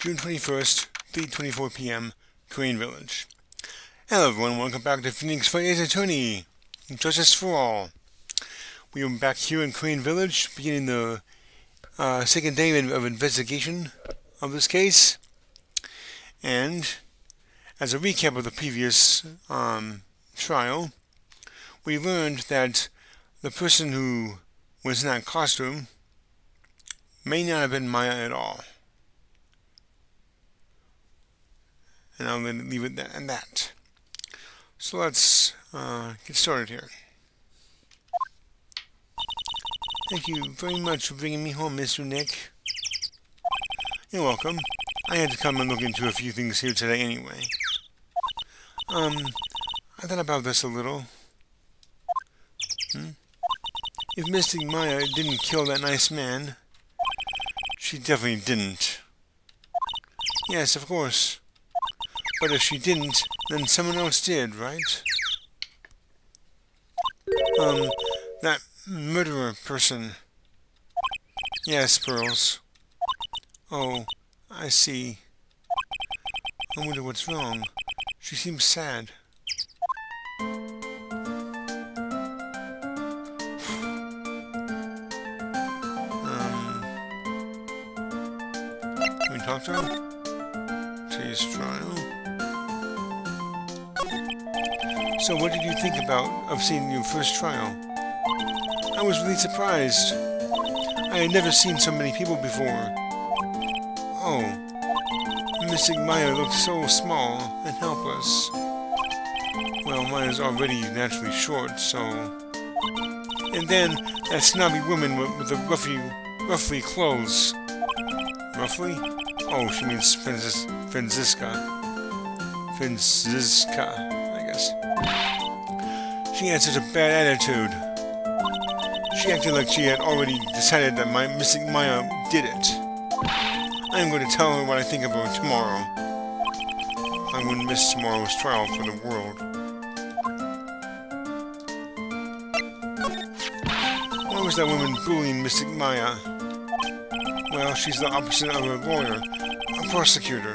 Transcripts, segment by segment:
June 21st, 3:24 p.m., Crane Village. Hello everyone, welcome back to Phoenix Friday's Attorney, Justice for All. We are back here in Crane Village, beginning the second day of investigation of this case. And as a recap of the previous trial, we learned that the person who was in that costume may not have been Maya at all. And I'll leave it at that. So let's get started here. Thank you very much for bringing me home, Mr. Nick. You're welcome. I had to come and look into a few things here today anyway. I thought about this a little. If Mystic Maya didn't kill that nice man, she definitely didn't. Yes, of course. But if she didn't, then someone else did, right? That murderer person. Yes, Pearls. Oh, I see. I wonder what's wrong. She seems sad. Can we talk to her? Today's trial. So what did you think of seeing your first trial? I was really surprised. I had never seen so many people before. Oh, Mystic Maya looked so small and helpless. Well, Maya's already naturally short, so... And then, that snobby woman with the ruffly clothes. Ruffly? Oh, she means Franziska, I guess. She had such a bad attitude. She acted like she had already decided that my Mystic Maya did it. I am going to tell her what I think of her tomorrow. I wouldn't miss tomorrow's trial for the world. Why was that woman bullying Mystic Maya? Well, she's the opposite of a lawyer, a prosecutor,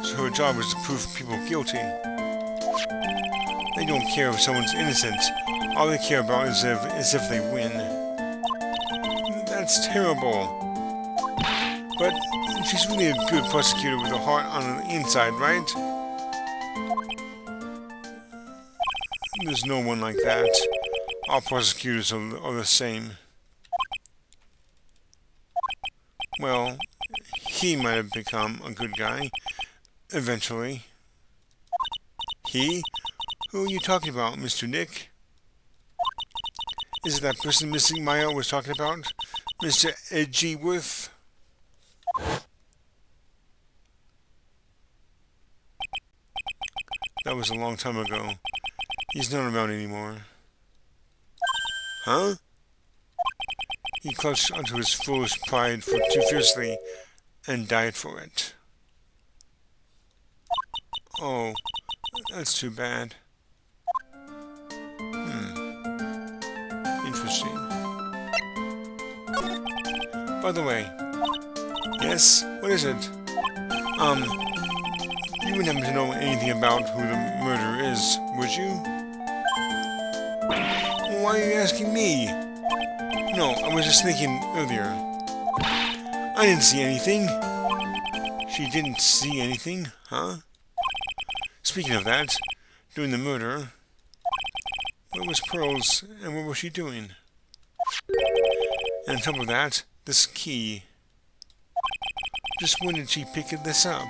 so her job is to prove people guilty. They don't care if someone's innocent. All they care about is if they win. That's terrible. But she's really a good prosecutor with a heart on the inside, right? There's no one like that. All prosecutors are the same. Well, he might have become a good guy, eventually. He? Who are you talking about, Mr. Nick? Is it that person Mystic Maya was talking about? Mr. Edgeworth? That was a long time ago. He's not around anymore. Huh? He clutched onto his foolish pride too fiercely and died for it. Oh, that's too bad. Interesting. By the way, yes? What is it? You wouldn't happen to know anything about who the murderer is, would you? Why are you asking me? No, I was just thinking earlier. I didn't see anything. She didn't see anything, huh? Speaking of that, during the murder, where was Pearls and what was she doing? And on top of that, this key. Just when did she pick this up?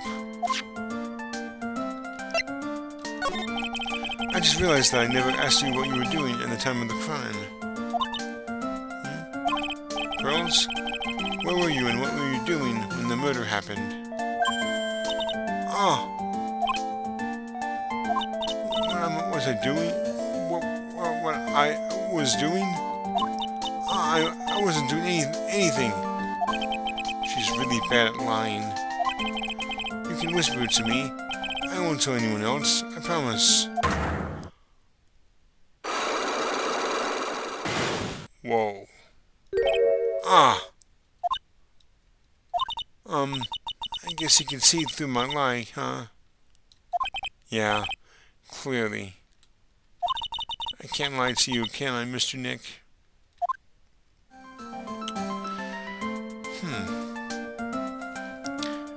I just realized that I never asked you what you were doing at the time of the crime. Pearls, where were you and what were you doing when the murder happened? Oh! What was I doing? What I was doing? I wasn't doing anything. She's really bad at lying. You can whisper it to me. I won't tell anyone else, I promise. Whoa. I guess you can see through my lie, huh? Yeah, clearly. I can't lie to you, can I, Mr. Nick?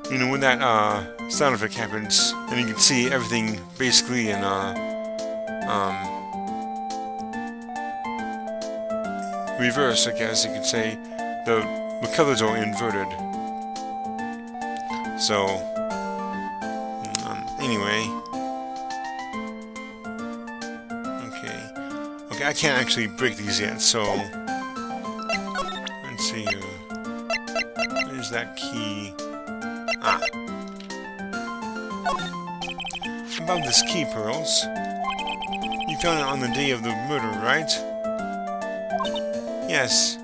You know, when that sound effect happens, and you can see everything basically in reverse, I guess you could say. The colors are inverted. So, anyway. Okay, I can't actually break these yet, so let's see here. Where's that key? About this key, Pearls. You found it on the day of the murder, right? Yes.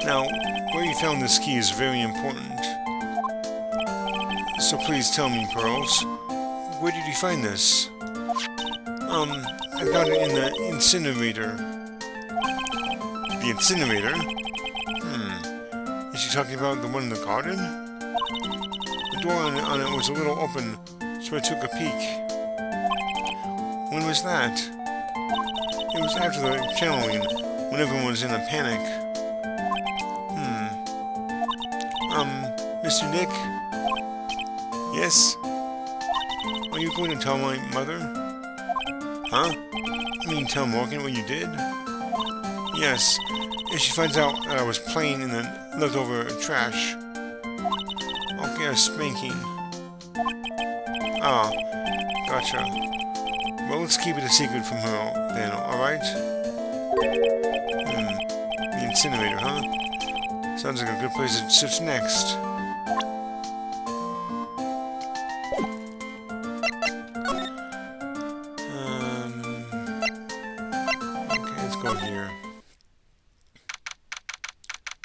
Now, where you found this key is very important. So please tell me, Pearls, where did you find this? I got it in the incinerator. The incinerator? Is she talking about the one in the garden? The door on it was a little open, so I took a peek. When was that? It was after the channeling, when everyone was in a panic. Mr. Nick? Yes? Are you going to tell my mother? Huh? I mean, tell Morgan what you did? Yes. If she finds out that I was playing in the leftover trash, I'll get a spanking. Ah, gotcha. Well, let's keep it a secret from her then, alright? The incinerator, huh? Sounds like a good place to search next. Okay, let's go here.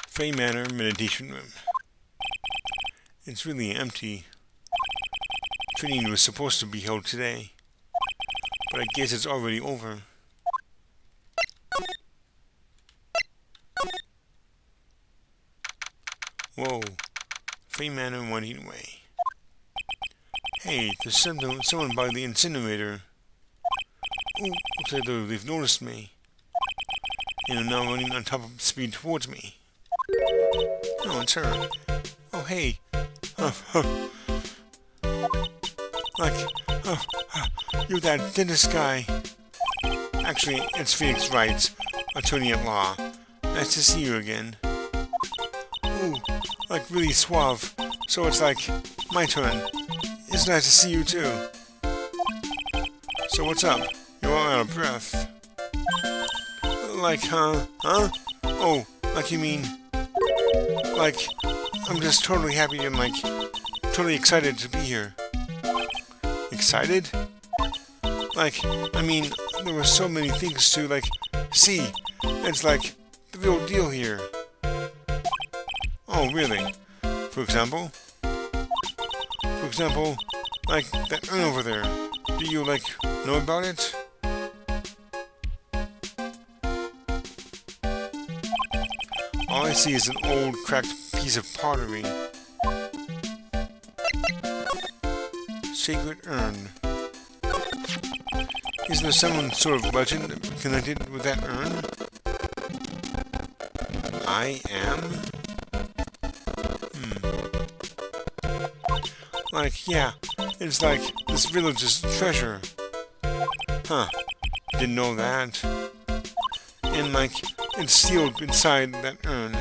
Fey Manor Meditation Room. It's really empty. Training was supposed to be held today, but I guess it's already over. Whoa, Fey Manor winding away. Hey, there's someone by the incinerator. Oh, looks like they've noticed me, and are now running on top of speed towards me. Oh, it's her. Oh, hey. You're that dentist guy. Actually, it's Phoenix Wright, attorney at law. Nice to see you again. Ooh, like really suave. So it's like my turn. It's nice to see you too. So what's up? You're all out of breath. Like, huh? Oh, like you mean... Like, I'm just totally happy and like, totally excited to be here. Excited? Like, I mean, there were so many things to, like, see. It's like, the real deal here. Oh, really? For example? Like, that urn over there. Do you, like, know about it? All I see is an old, cracked piece of pottery. Sacred urn. Is there some sort of legend connected with that urn? I am? Like, yeah, it's like this village's treasure. Huh, didn't know that. And like, it's sealed inside that urn.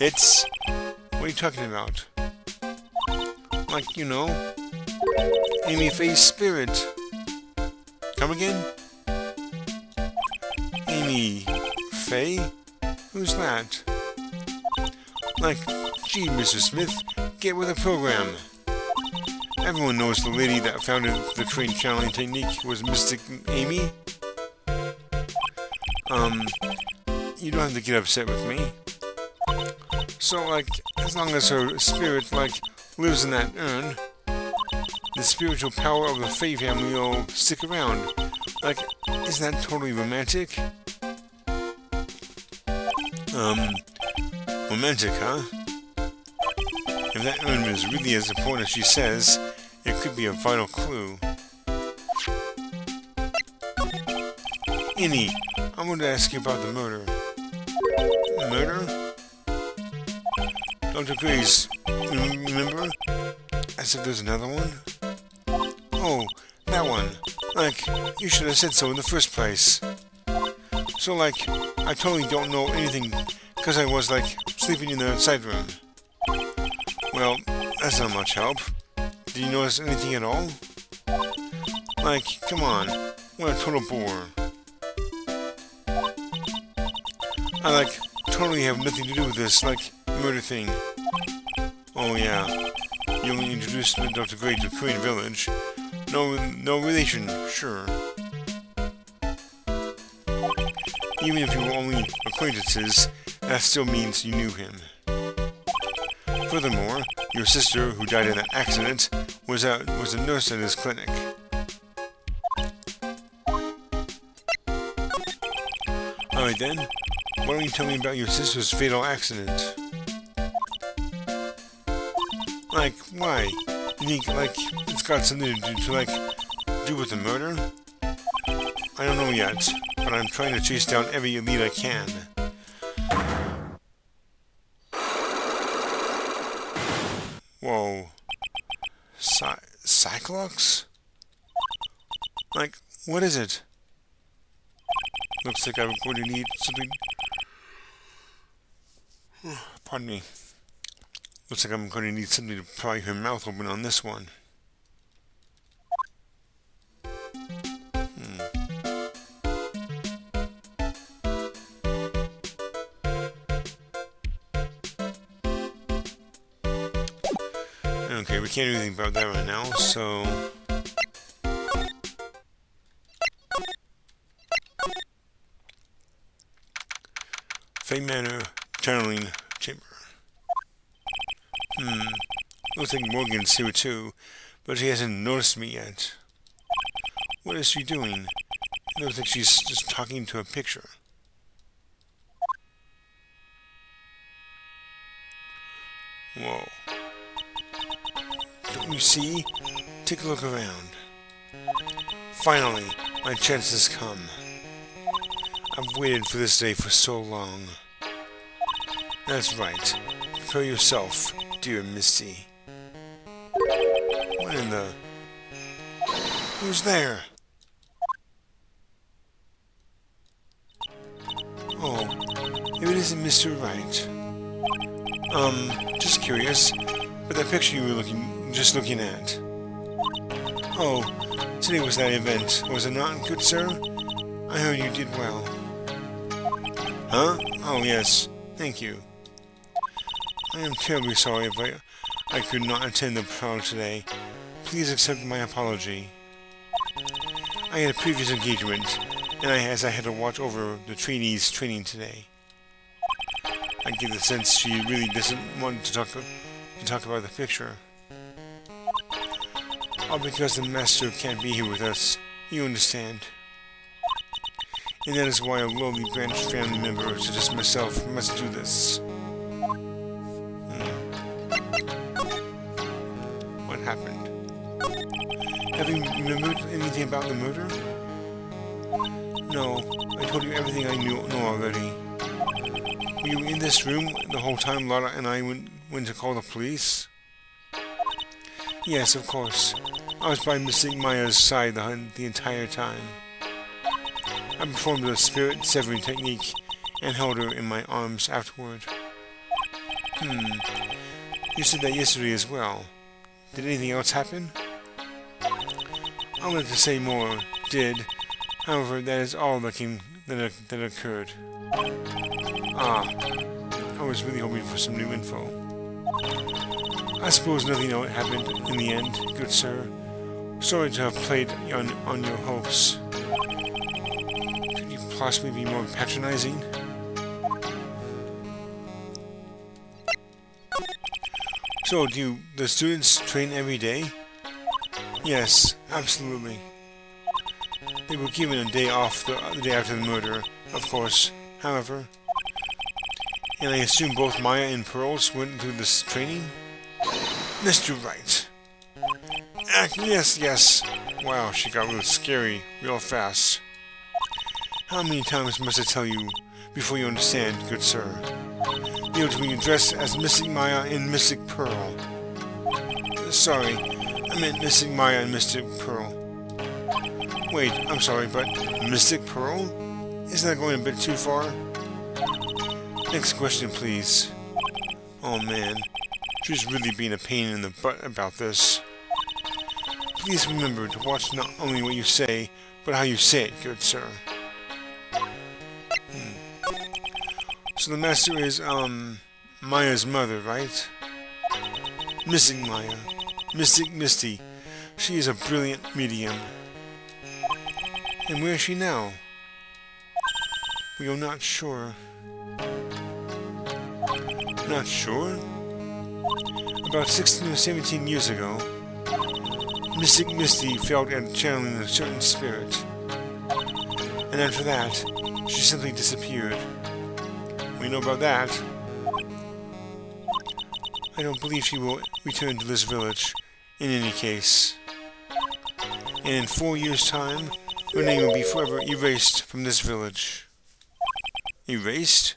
It's... What are you talking about? Like, you know, Amy Faye's spirit. Come again? Amy Faye? Who's that? Like, gee, Mr. Smith, get with the program. Everyone knows the lady that founded the train channeling technique was Mystic Amy. You don't have to get upset with me. So, like, as long as her spirit, like, lives in that urn, the spiritual power of the Faye family will stick around. Like, isn't that totally romantic? Romantic, huh? If that urn is really as important as she says, it could be a vital clue. Annie, I wanted to ask you about the murder. Murder? Dr. Grace, remember? As if there's another one? Oh, that one. Like, you should have said so in the first place. So, like, I totally don't know anything because I was, like, sleeping in the side room. Well, that's not much help. Did you notice anything at all? Like, come on. What a total bore. I, like, totally have nothing to do with this, like, murder thing. Oh, yeah. You only introduced Dr. Gray to Crane Village. No relation, sure. Even if you were only acquaintances, that still means you knew him. Furthermore, your sister, who died in that accident, was a nurse at his clinic. Alright then, why don't you tell me about your sister's fatal accident? Like, why? You think, like, it's got something to do with the murder? I don't know yet, but I'm trying to chase down every lead I can. Whoa. Cyclops? Like, what is it? Looks like I'm going to need something... Pardon me. Looks like I'm going to need something to pry her mouth open on this one. Okay, we can't do anything about that right now, so... Fame Manor Channeling Chamber. Looks like Morgan's here too, but she hasn't noticed me yet. What is she doing? It looks like she's just talking to a picture. Whoa. Don't you see? Take a look around. Finally, my chance has come. I've waited for this day for so long. That's right. Prepare yourself, dear Misty. What in the... Who's there? Oh, if it isn't Mr. Wright. Just curious, but that picture you were just looking at. Oh, today was that event, was it not, good sir? I heard you did well. Huh? Oh, yes. Thank you. I am terribly sorry if I could not attend the trial today. Please accept my apology. I had a previous engagement, and I had to watch over the trainees' training today. I get the sense she really doesn't want to talk about the picture. All because the master can't be here with us. You understand. And that is why a lowly branch family member such as myself must do this. What happened? Have you remembered anything about the murder? No, I told you everything I know already. Were you in this room the whole time Lara and I went to call the police? Yes, of course. I was by Miss Maya's side the entire time. I performed the spirit severing technique and held her in my arms afterward. You said that yesterday as well. Did anything else happen? I wanted to say more did. However, that is all that occurred. Ah, I was really hoping for some new info. I suppose nothing happened in the end, good sir. Sorry to have played on your hopes. Could you possibly be more patronizing? So, do the students train every day? Yes, absolutely. They were given a day off the day after the murder, of course, however. And I assume both Maya and Pearls went through this training? Mr. Right. Yes, yes. Wow, she got real scary real fast. How many times must I tell you before you understand, good sir? You are to be addressed as Mystic Maya and Mystic Pearl. Sorry, I meant Mystic Maya and Mystic Pearl. Wait, I'm sorry, but Mystic Pearl? Isn't that going a bit too far? Next question, please. Oh man, she's really being a pain in the butt about this. Please remember to watch not only what you say, but how you say it, good sir. So the master is, Maya's mother, right? Mystic Maya. Mystic Misty. She is a brilliant medium. And where is she now? We are not sure. Not sure? About 16 or 17 years ago, Mystic Misty failed at channeling a certain spirit. And after that, she simply disappeared. We know about that. I don't believe she will return to this village, in any case. And in 4 years' time, her name will be forever erased from this village. Erased?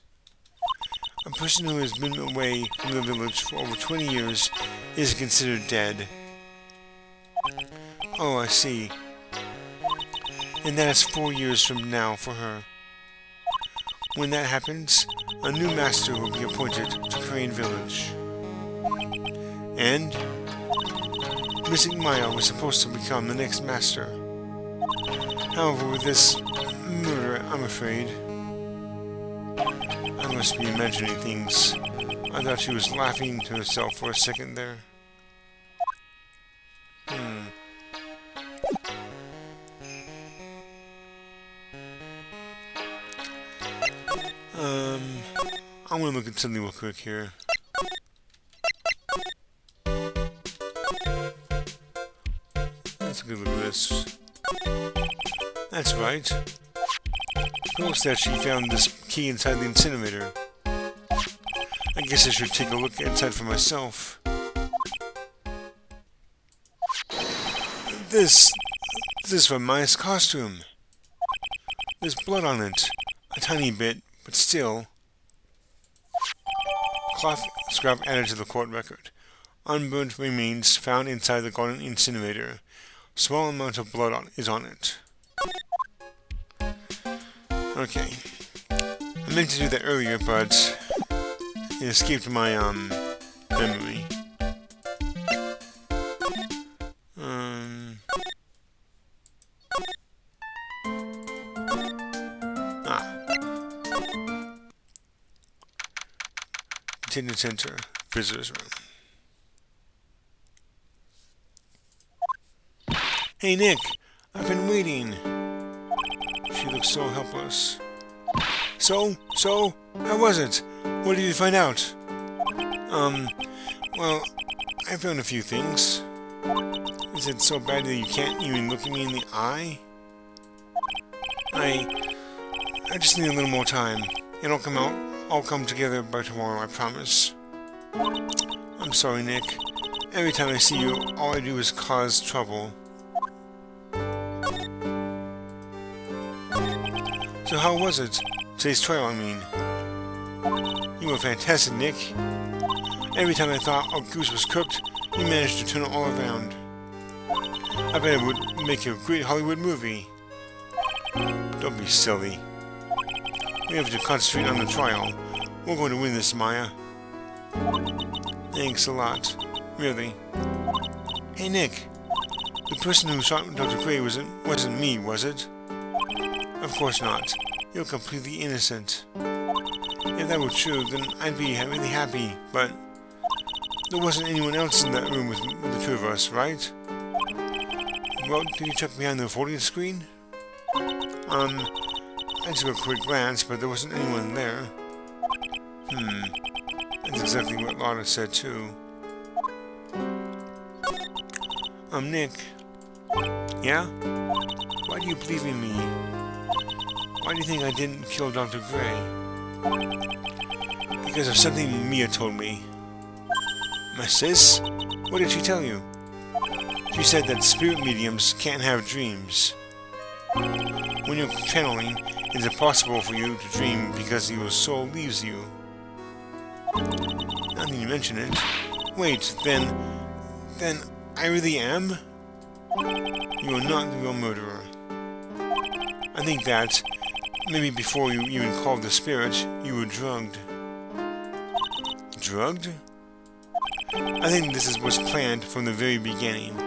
A person who has been away from the village for over 20 years is considered dead. Oh, I see. And that is 4 years from now for her. When that happens, a new master will be appointed to Crane Village. And Mystic Maya was supposed to become the next master. However, with this murder, I'm afraid. I must be imagining things. I thought she was laughing to herself for a second there. I want to look at something real quick here. Let's take a look at this. That's right. Pearl said she found this key inside the incinerator. I guess I should take a look inside for myself. This is from Maya's costume. There's blood on it. A tiny bit, but still. Cloth scrap added to the court record. Unburned remains found inside the garden incinerator. Small amount of blood is on it. Okay. I meant to do that earlier, but it escaped my, memory. Attendance Center, Visitors Room. Hey Nick, I've been waiting. She looks so helpless. So, how was it? What did you find out? Well, I found a few things. Is it so bad that you can't even look at me in the eye? I just need a little more time. It'll all come together by tomorrow, I promise. I'm sorry, Nick. Every time I see you, all I do is cause trouble. So how was it? Today's trial, I mean. You were fantastic, Nick. Every time I thought our goose was cooked, you managed to turn it all around. I bet it would make a great Hollywood movie. Don't be silly. We have to concentrate on the trial. We're going to win this, Maya. Thanks a lot. Really. Hey, Nick. The person who shot Dr. Gray wasn't me, was it? Of course not. You're completely innocent. If that were true, then I'd be really happy, but there wasn't anyone else in that room with the two of us, right? Well, did you check behind the recording screen? I took a quick glance, but there wasn't anyone there. That's exactly what Lotta said, too. Nick. Yeah? Why do you believe in me? Why do you think I didn't kill Dr. Gray? Because of something Mia told me. My sis? What did she tell you? She said that spirit mediums can't have dreams. When you're channeling, it's impossible for you to dream because your soul leaves you. Now that you mention it. Wait, then I really am? You are not the real murderer. I think that, maybe before you even called the spirit, you were drugged. Drugged? I think this was planned from the very beginning.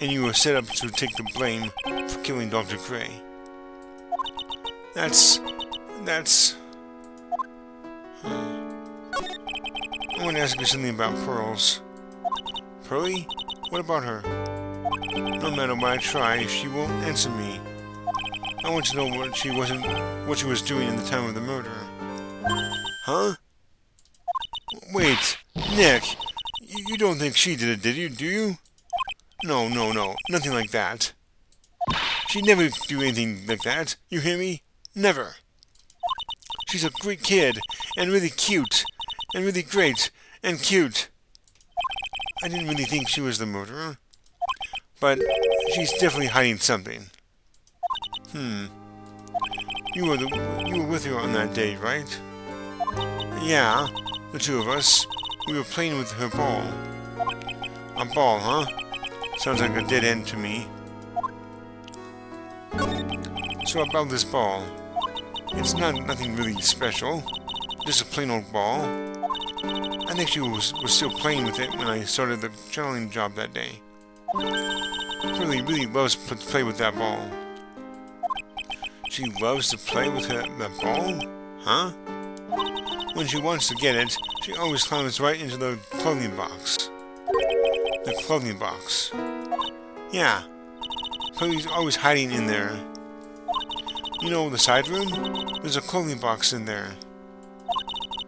And you were set up to take the blame for killing Dr. Gray. That's... I want to ask you something about Pearls. Pearlie? What about her? No matter what I try, she won't answer me. I want to know what she was doing in the time of the murder. Huh? Wait, Nick, you don't think she did it, did you? Do you? No, nothing like that. She'd never do anything like that. You hear me? Never. She's a great kid, and really cute, and really great, and cute. I didn't really think she was the murderer, but she's definitely hiding something. You were with her on that date, right? Yeah, the two of us. We were playing with her ball. A ball, huh? Sounds like a dead end to me. So about this ball. It's nothing really special. Just a plain old ball. I think she was still playing with it when I started the channeling job that day. Really loves to play with that ball. She loves to play with that ball? Huh? When she wants to get it, she always climbs right into the clothing box. The clothing box. Yeah. Chloe's always hiding in there. You know the side room? There's a clothing box in there.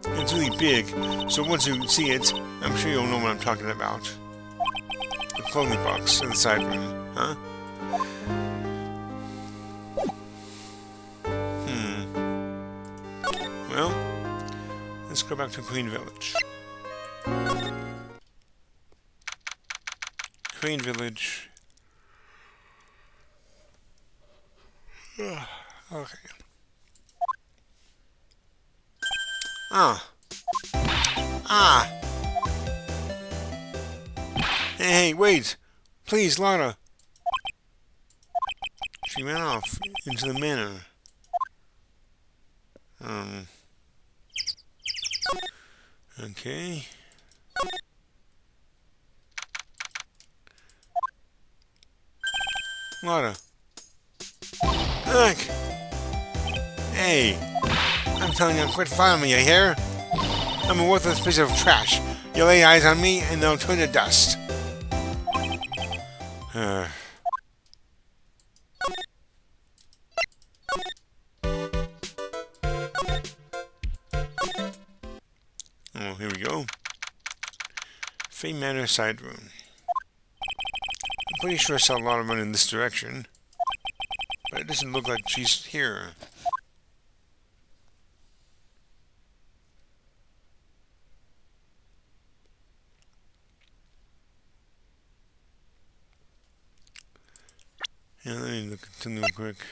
It's really big, so once you see it, I'm sure you'll know what I'm talking about. The clothing box in the side room, huh? Well, let's go back to Queen Village. Queen Village. Okay. Hey, wait! Please, Lara! She ran off into the manor. Okay. Lara. Look! Hey! I'm telling you, quit following me, you hear? I'm a worthless piece of trash. You lay eyes on me, and they'll turn to dust. Oh, here we go. Fey Manor side room. I'm pretty sure I saw a lot of run in this direction, but it doesn't look like she's here. Yeah, let me look at them real quick.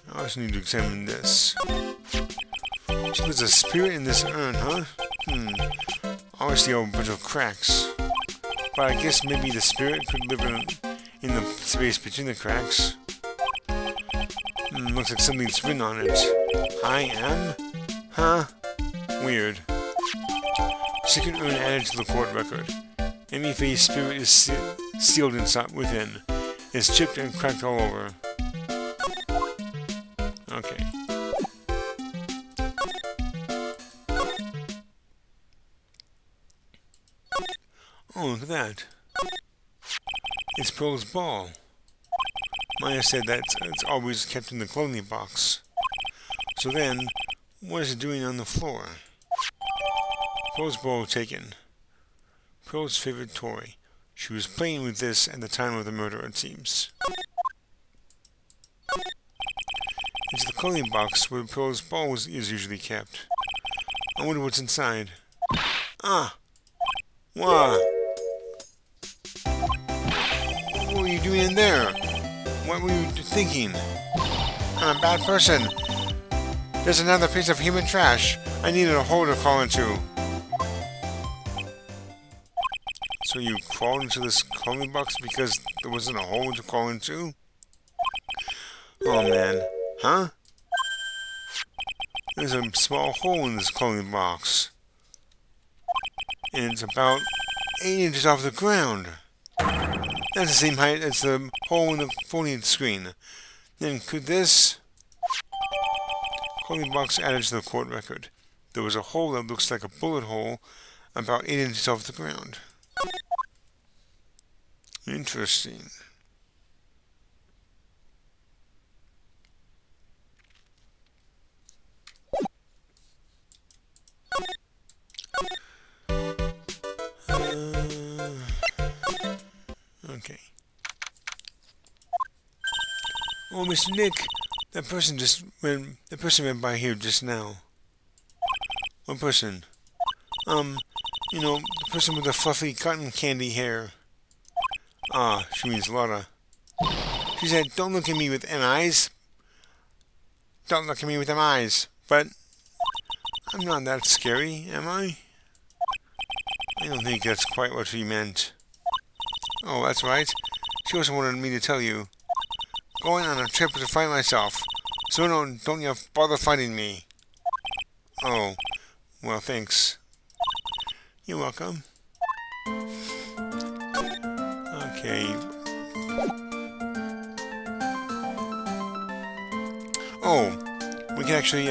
I also need to examine this. So there's a spirit in this urn, huh? I always see a bunch of cracks. But I guess maybe the spirit could live in the space between the cracks. Looks like something's written on it. I am? Huh? Weird. Secret urn added to the court record. Any Fey's spirit is sealed inside within. It's chipped and cracked all over. Okay. Oh, look at that. It's Pearl's ball. Maya said that it's always kept in the clothing box. So then, what is it doing on the floor? Pearl's ball taken. Pearl's favorite toy. She was playing with this at the time of the murder, it seems. It's the clothing box where Pearl's ball is usually kept. I wonder what's inside. Ah! Wow! What were you doing in there? What were you thinking? I'm a bad person. There's another piece of human trash. I needed a hole to crawl into. So you crawled into this clothing box because there wasn't a hole to crawl into? Oh man. Huh? There's a small hole in this clothing box. And it's about 8 inches off the ground. That's the same height as the hole in the phone screen. Then could this clothing box added to the court record? There was a hole that looks like a bullet hole about 8 inches off the ground. Interesting. Okay. Oh, Mr. Nick, that person went by here just now. What person? The person with the fluffy cotton candy hair. Ah, she means Laura. She said, "Don't look at me with them eyes. Don't look at me with them eyes." But I'm not that scary, am I? I don't think that's quite what she meant. Oh, that's right. She also wanted me to tell you. Going on a trip to fight myself. So don't you bother fighting me. Oh, well, thanks. You're welcome. Okay. Oh, we can actually,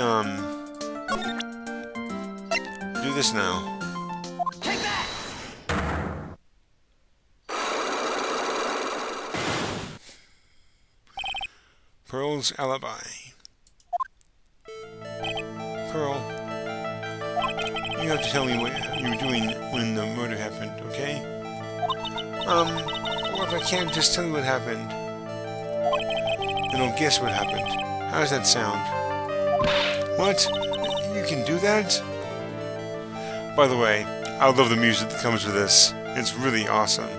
do this now. Take that! Pearl's alibi. Pearl, you have to tell me what you were doing when the murder happened, okay? Well, if I can't just tell you what happened, then I'll guess what happened. How does that sound? What? You can do that? By the way, I love the music that comes with this. It's really awesome.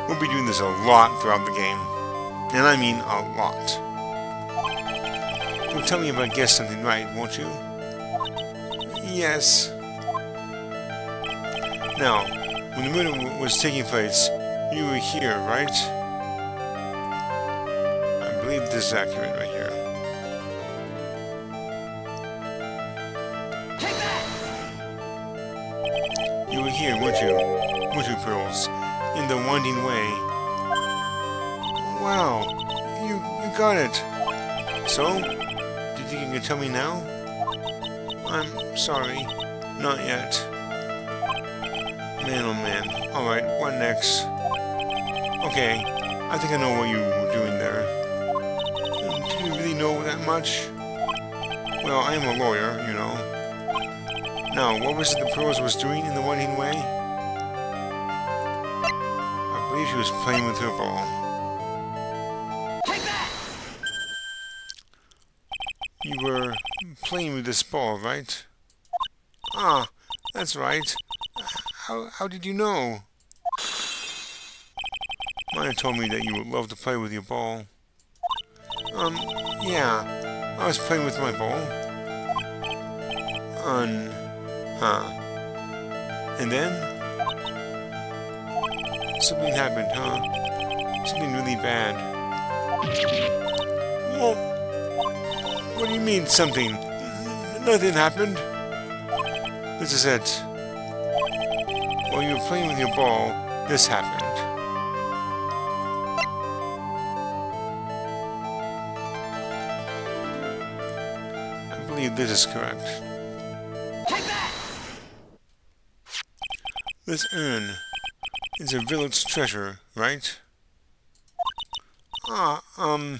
We'll be doing this a lot throughout the game. And I mean a lot. You'll tell me if I guessed something right, won't you? Yes. Now, when the murder was taking place, you were here, right? I believe this is accurate right here. Take that! You were here, weren't you? Weren't you, Pearls? In the winding way. Wow, you got it. So, do you think you can tell me now? I'm sorry, not yet. Man, oh man. Alright, what next? Okay, I think I know what you were doing there. Do you really know that much? Well, I am a lawyer, you know. Now, what was it the Pearls was doing in the winding way? I believe she was playing with her ball. Take that! You were playing with this ball, right? Ah, that's right. How did you know? Maya told me that you would love to play with your ball. Yeah. I was playing with my ball. Huh. And then? Something happened, huh? Something really bad. Well, what do you mean, something? Nothing happened. This is it. While you were playing with your ball, this happened. I believe this is correct. Take that! This urn is a village treasure, right? And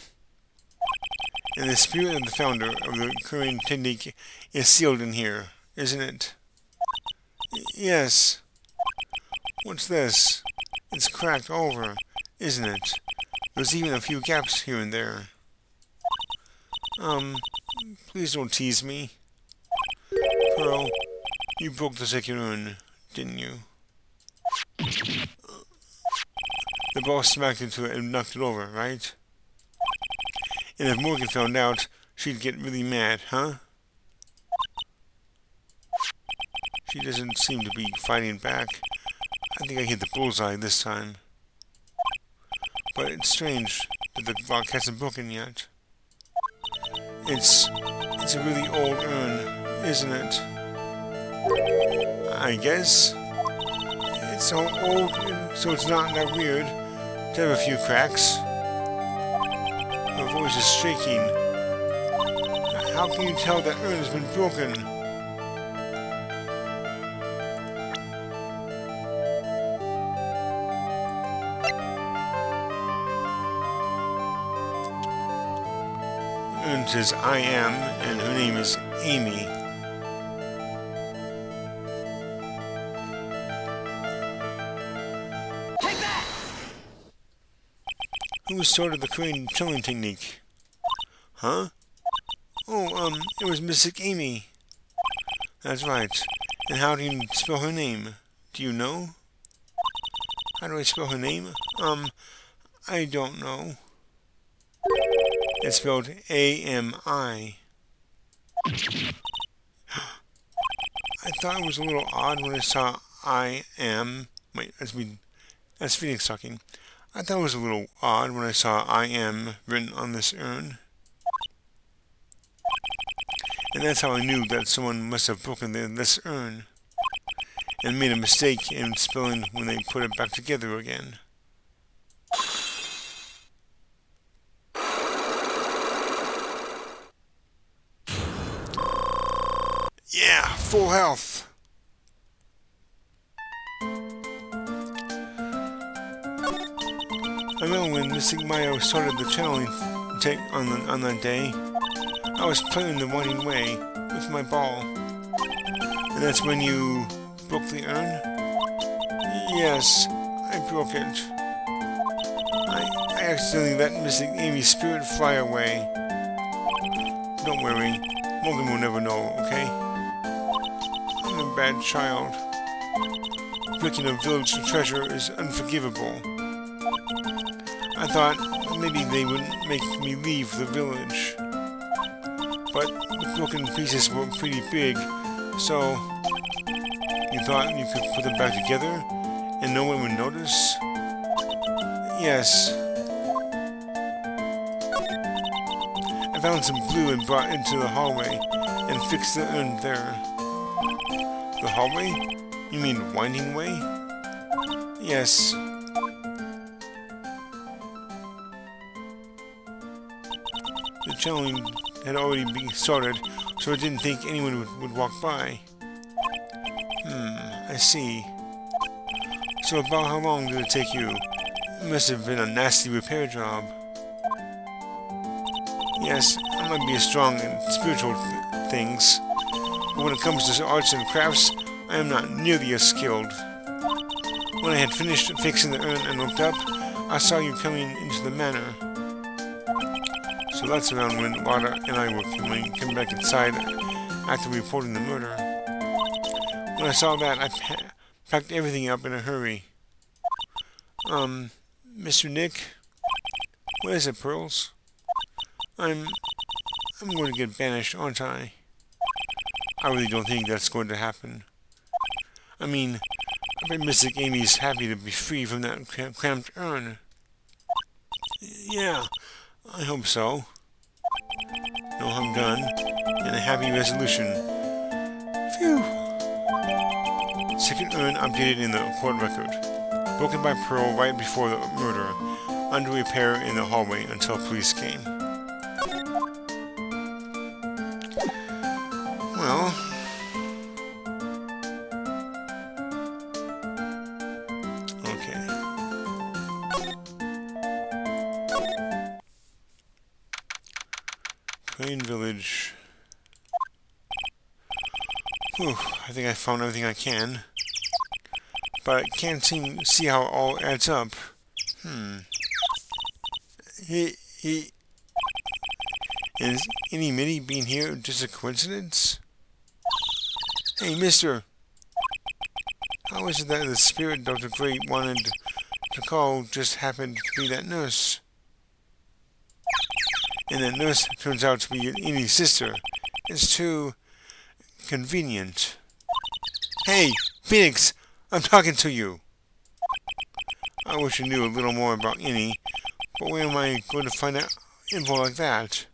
the spirit of the founder of the current technique is sealed in here, isn't it? Yes. What's this? It's cracked over, isn't it? There's even a few gaps here and there. Please don't tease me. Pearl, you broke the second urn, didn't you? The boss smacked into it and knocked it over, right? And if Morgan found out, she'd get really mad, huh? She doesn't seem to be fighting back. I think I hit the bullseye this time. But it's strange that the lock hasn't broken yet. It's a really old urn, isn't it? I guess. It's so old, so it's not that weird to have a few cracks. Her voice is shaking. How can you tell that urn has been broken? The urn says I am, and her name is Amy. Take that! Who started the crane killing technique? Huh? Oh, it was Mystic Amy. That's right. And how do you spell her name? Do you know? How do I spell her name? I don't know. It's spelled A-M-I. I thought it was a little odd when I saw I am. Wait, that's Phoenix talking. I thought it was a little odd when I saw I am written on this urn. And that's how I knew that someone must have broken this urn and made a mistake in spelling when they put it back together again. Yeah, full health. I know when Mystic Mayo started the challenge on that day, I was playing the Winding Way with my ball. And that's when you broke the urn? Yes, I broke it. I accidentally let Mystic Amy's spirit fly away. Don't worry, Morgan will never know, okay? I'm a bad child. Breaking a village treasure is unforgivable. I thought maybe they wouldn't make me leave the village. But the broken pieces were pretty big, so you thought you could put them back together and no one would notice? Yes. I found some glue and brought it into the hallway and fixed the urn there. The hallway? You mean Winding Way? Yes. The challenge had already been started, so I didn't think anyone would walk by. I see. So about how long did it take you? It must have been a nasty repair job. Yes, I might be strong in spiritual things, but when it comes to arts and crafts, I am not nearly as skilled. When I had finished fixing the urn and looked up, I saw you coming into the manor. So that's around when Wada and I were coming back inside after reporting the murder. When I saw that, I packed everything up in a hurry. Mr. Nick? What is it, Pearls? I'm going to get banished, aren't I? I really don't think that's going to happen. I mean, I bet Mystic Amy's happy to be free from that cramped urn. Yeah, I hope so. No harm done, and a happy resolution. Phew. Second urn updated in the court record. Broken by Pearl right before the murder. Under repair in the hallway until police came. Well... okay. Crane Village. Whew, I think I found everything I can. But I can't see how it all adds up. he is any Minnie being here just a coincidence? Hey, mister, how is it that the spirit Dr. Gray wanted to call just happened to be that nurse? And that nurse turns out to be Annie's sister. It's too convenient. Hey, Phoenix, I'm talking to you. I wish I knew a little more about Annie, but where am I going to find out info like that?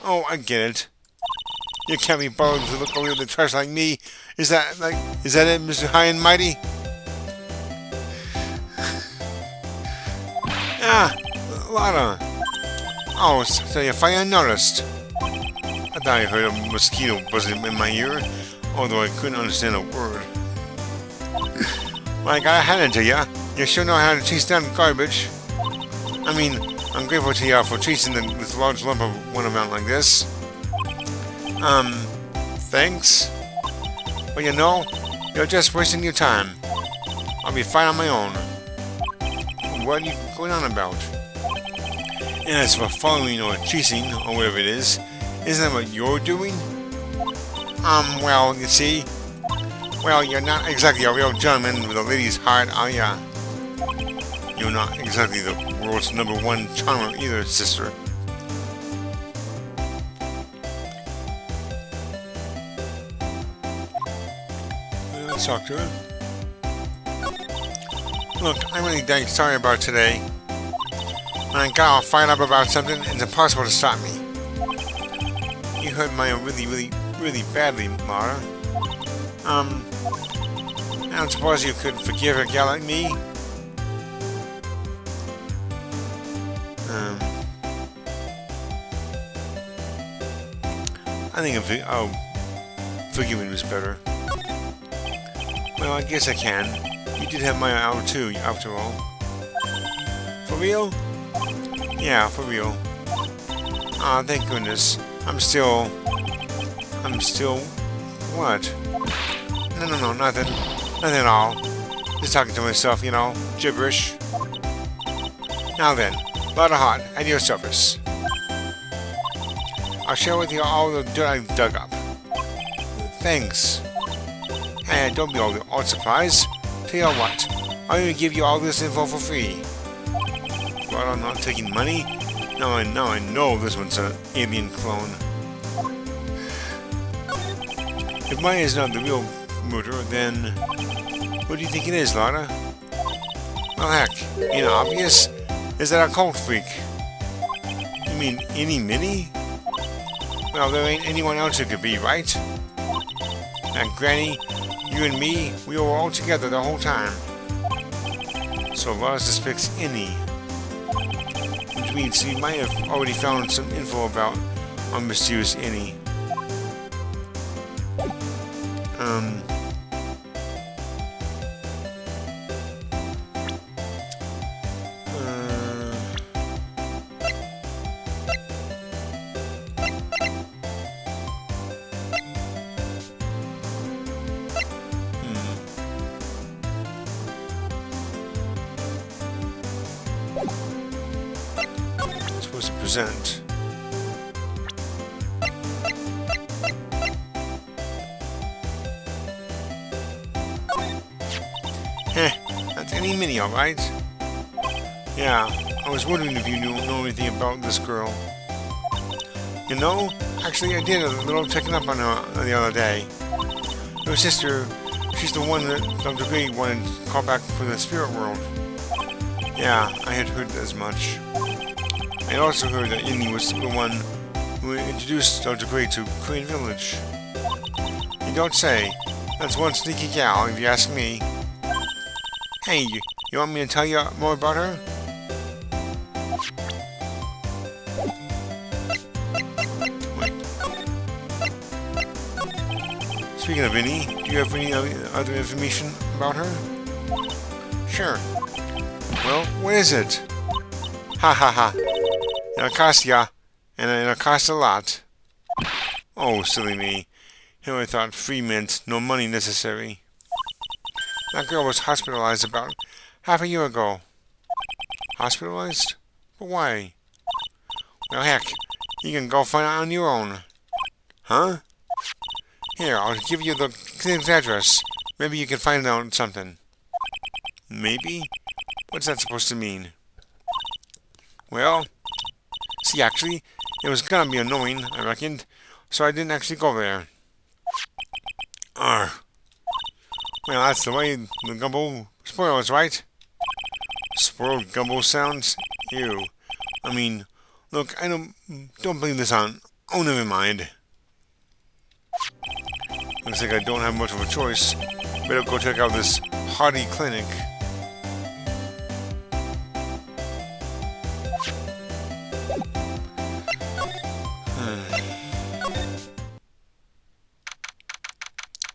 Oh, I get it. You can't be bothered to look over the trash like me. Is that it, Mr. High and Mighty? Ah, Lana. Oh, so you finally noticed. I thought I heard a mosquito buzzing in my ear, although I couldn't understand a word. Well, I gotta hand it to ya. You sure know how to chase down garbage. I mean, I'm grateful to ya for chasing this large lump of one amount like this. Thanks. But you know, you're just wasting your time. I'll be fine on my own. What are you going on about? And as for following or chasing, or whatever it is, isn't that what you're doing? Well, you see, well, you're not exactly a real gentleman with a lady's heart, are ya? You're not exactly the world's #1 charmer either, sister. Let's talk to her. Look, I'm really dang sorry about today. When I got all fired up about something, it's impossible to stop me. You hurt my really badly, Mara. I don't suppose you could forgive a gal like me? I think forgiving was better. Well, I guess I can. You did have my hour too, after all. For real? Yeah, for real. Aw, thank goodness. I'm still... What? No, nothing. Nothing at all. Just talking to myself, you know, gibberish. Now then, lot of heart, at your service. I'll share with you all the dirt I've dug up. Thanks. Hey, don't be all surprised. Tell you what, I'll even give you all this info for free. But I'm not taking money. Now I know this one's an alien clone. If Maya is not the real murderer, then what do you think it is, Lara? Well, heck, ain't it obvious? Is that a cult freak? You mean any Minnie? Well, there ain't anyone else who could be, right? Now, Granny, you and me, we were all together the whole time. So Lara suspects any. Which means he might have already found some info about our mysterious Annie. Supposed to present. That's any Minnie, alright? Yeah, I was wondering if you know anything about this girl. You know, actually I did a little checking up on her the other day. Her sister, she's the one that Dr. Gray wanted to call back for the spirit world. Yeah, I had heard as much. I also heard that Annie was the one who introduced Dr. Gray to Crane Village. You don't say. That's one sneaky gal, if you ask me. Hey, you want me to tell you more about her? Wait. Speaking of Annie, do you have any other information about her? Sure. Well, what is it? Ha ha ha. It'll cost ya, and it'll cost a lot. Oh, silly me. Here I thought free meant no money necessary. That girl was hospitalized about half a year ago. Hospitalized? But why? Well, heck, you can go find out on your own. Huh? Here, I'll give you the clinic's address. Maybe you can find out something. Maybe? What's that supposed to mean? Well, see, actually, it was gonna be annoying, I reckoned, so I didn't actually go there. Well, that's the way the gumbo spoils, right? Spoiled gumbo sounds? Ew. I mean, look, I don't believe this on. Oh, never mind. Looks like I don't have much of a choice. Better go check out this Hardy Clinic.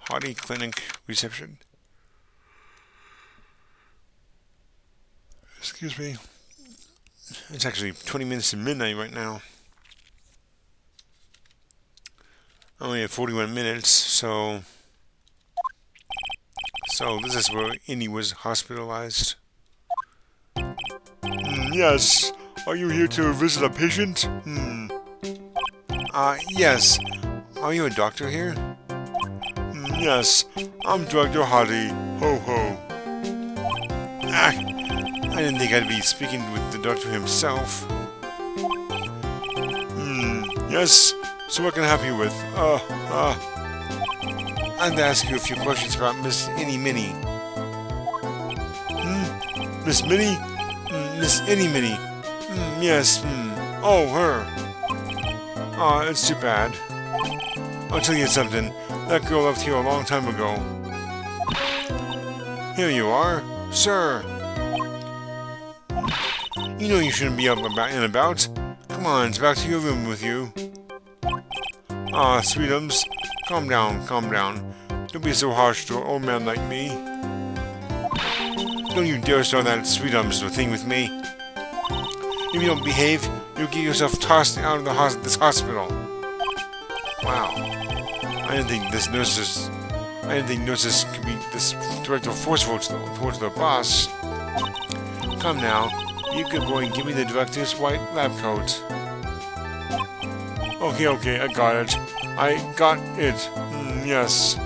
Hardy Clinic reception. Excuse me. It's actually 20 minutes to midnight right now. I only have 41 minutes, so this is where Indy was hospitalized. Yes. Are you here to visit a patient? Yes. Are you a doctor here? Yes. I'm Dr. Hardy. Ho ho. I didn't think I'd be speaking with the doctor himself. Yes. So what can I help you with? I'd ask you a few questions about Miss Innie Minnie. Miss Minnie? Miss Innie Minnie. Yes. Oh, her. It's too bad. I'll tell you something. That girl left here a long time ago. Here you are, sir. You know you shouldn't be up and about. Come on, it's back to your room with you. Sweetums, calm down, calm down. Don't be so harsh to an old man like me. Don't you dare start that Sweetums thing with me. If you don't behave, you'll get yourself tossed out of this hospital. Wow. I didn't think nurses could be this direct or forceful towards their boss. Come now, you good boy and give me the director's white lab coat. Okay, I got it. Yes.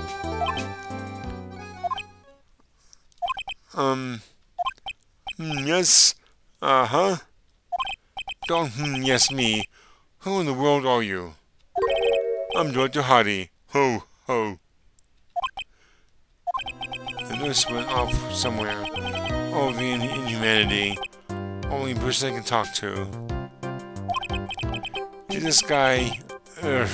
Yes. Uh-huh. Don't yes me. Who in the world are you? I'm Dr. Hardy. Ho, ho. The nurse went off somewhere. Oh, the inhumanity. Only person I can talk to. This guy... Ugh.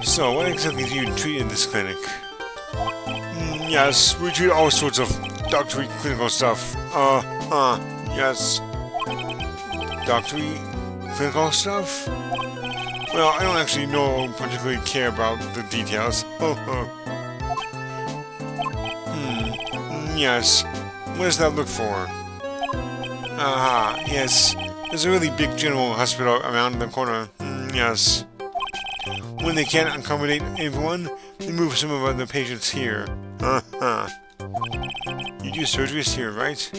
So, what exactly do you treat in this clinic? Yes, we treat all sorts of doctory clinical stuff. Yes. Doctory clinical stuff? Well, I don't actually particularly care about the details. Yes. What does that look for? Yes. There's a really big general hospital around the corner. Yes. When they can't accommodate everyone, they move some of the patients here. You do surgeries here, right?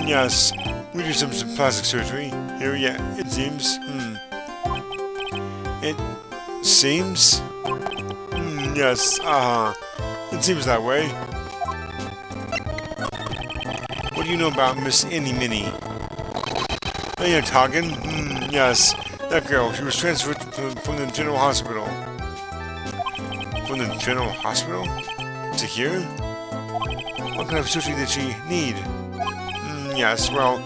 Yes. We do some plastic surgery. Here, yeah, it seems. It seems? Yes, it seems that way. What do you know about Miss Innie Minnie? Oh, you're talking? Yes, that girl. She was transferred from the general hospital. From the general hospital? To here? What kind of surgery did she need? Yes, well,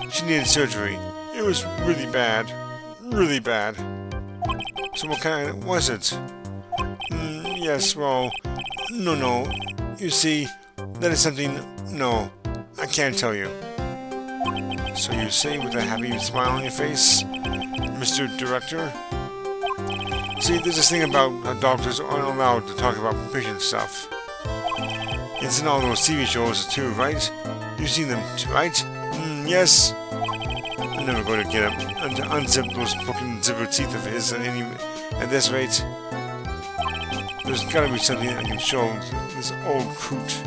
she needed surgery. It was really bad. Really bad. So what kind was it? Yes, well, no. You see, that is something... No, I can't tell you. So you say with a happy smile on your face, Mr. Director? See, there's this thing about how doctors aren't allowed to talk about patient stuff. It's in all those TV shows too, right? You've seen them, right? Yes? I'm never going to get up and unzip those fucking zipper teeth of his at this rate. There's gotta be something I can show this old coot.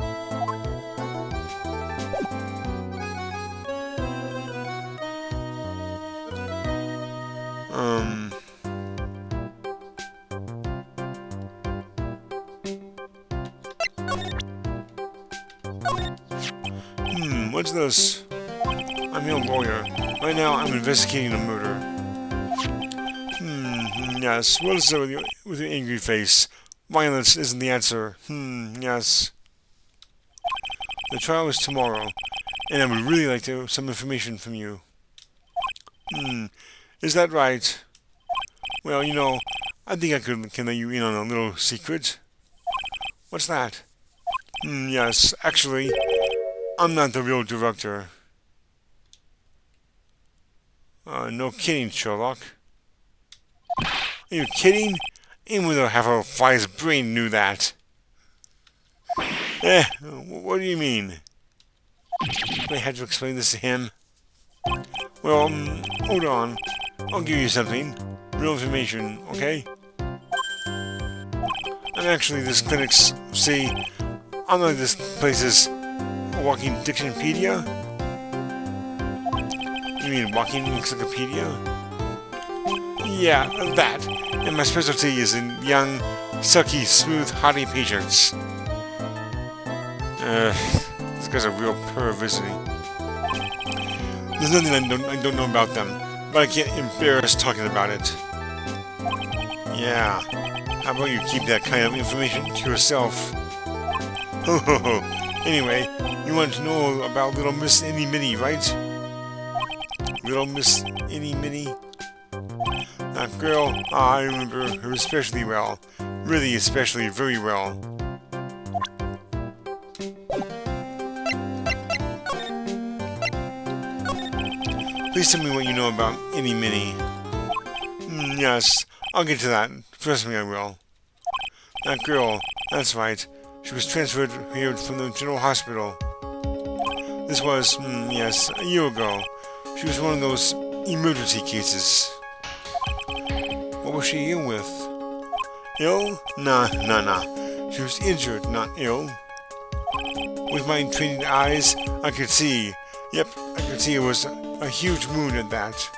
What's this? I'm your lawyer. Right now, I'm investigating a murder. Yes. What is it with your angry face? Violence isn't the answer. Yes. The trial is tomorrow, and I would really like some information from you. Is that right? Well, you know, I think I can let you in on a little secret. What's that? Yes, actually, I'm not the real director. No kidding, Sherlock. Are you kidding? Anyone with half a fly's brain knew that. What do you mean? Do I have to explain this to him? Well, hold on. I'll give you something. Real information, okay? And actually, this clinic's... See, unlike this place's walking dictionpedia? You mean walking encyclopedia? Yeah, that. And my specialty is in young, silky, smooth, haughty patients. This guy's a real perv, isn't he? There's nothing I don't know about them, but I can't embarrass talking about it. Yeah. How about you keep that kind of information to yourself? Anyway, you want to know about Little Miss Inny Minnie, right? Little Miss Inny Minnie? That girl, I remember her especially well. Really especially very well. Please tell me what you know about Inny Minnie. Yes, I'll get to that. Trust me, I will. That girl, that's right. She was transferred here from the General Hospital. This was, yes, a year ago. She was one of those emergency cases. What was she ill with? Ill? Nah. She was injured, not ill. With my trained eyes, I could see. Yep, I could see it was a huge wound at that.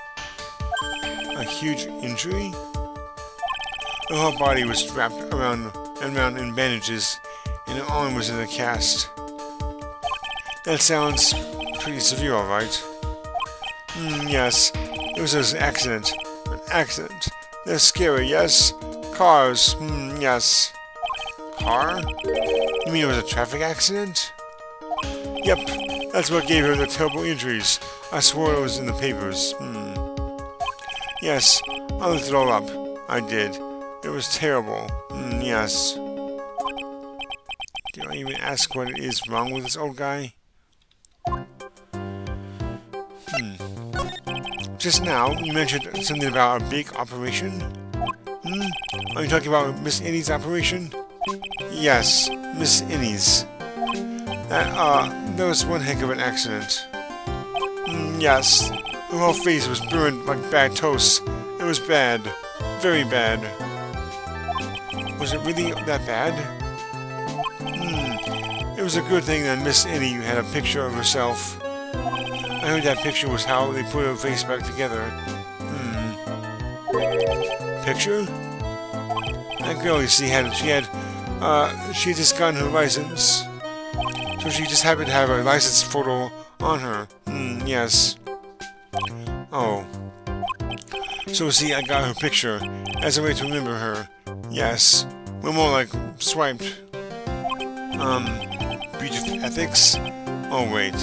A huge injury? Her whole body was wrapped around in bandages, and her arm was in a cast. That sounds pretty severe, alright? Yes, it was an accident. An accident. They're scary, yes? Cars, yes. Car? You mean it was a traffic accident? Yep, that's what gave her the terrible injuries. I swore it was in the papers. Yes, I looked it all up. I did. It was terrible. Yes. Do I even ask what is wrong with this old guy? Just now, you mentioned something about a big operation? Are you talking about Miss Innie's operation? Yes, Miss Innie's. That was one heck of an accident. Yes. Her whole face was burned like bad toast. It was bad. Very bad. Was it really that bad? It was a good thing that Miss Innie had a picture of herself. I heard that picture was how they put her face back together. Picture? That girl, you see, she had just gotten her license. So she just happened to have a license photo on her. Yes. Oh. So see, I got her picture as a way to remember her. Yes. We're more like swiped. Beauty ethics? Oh, wait.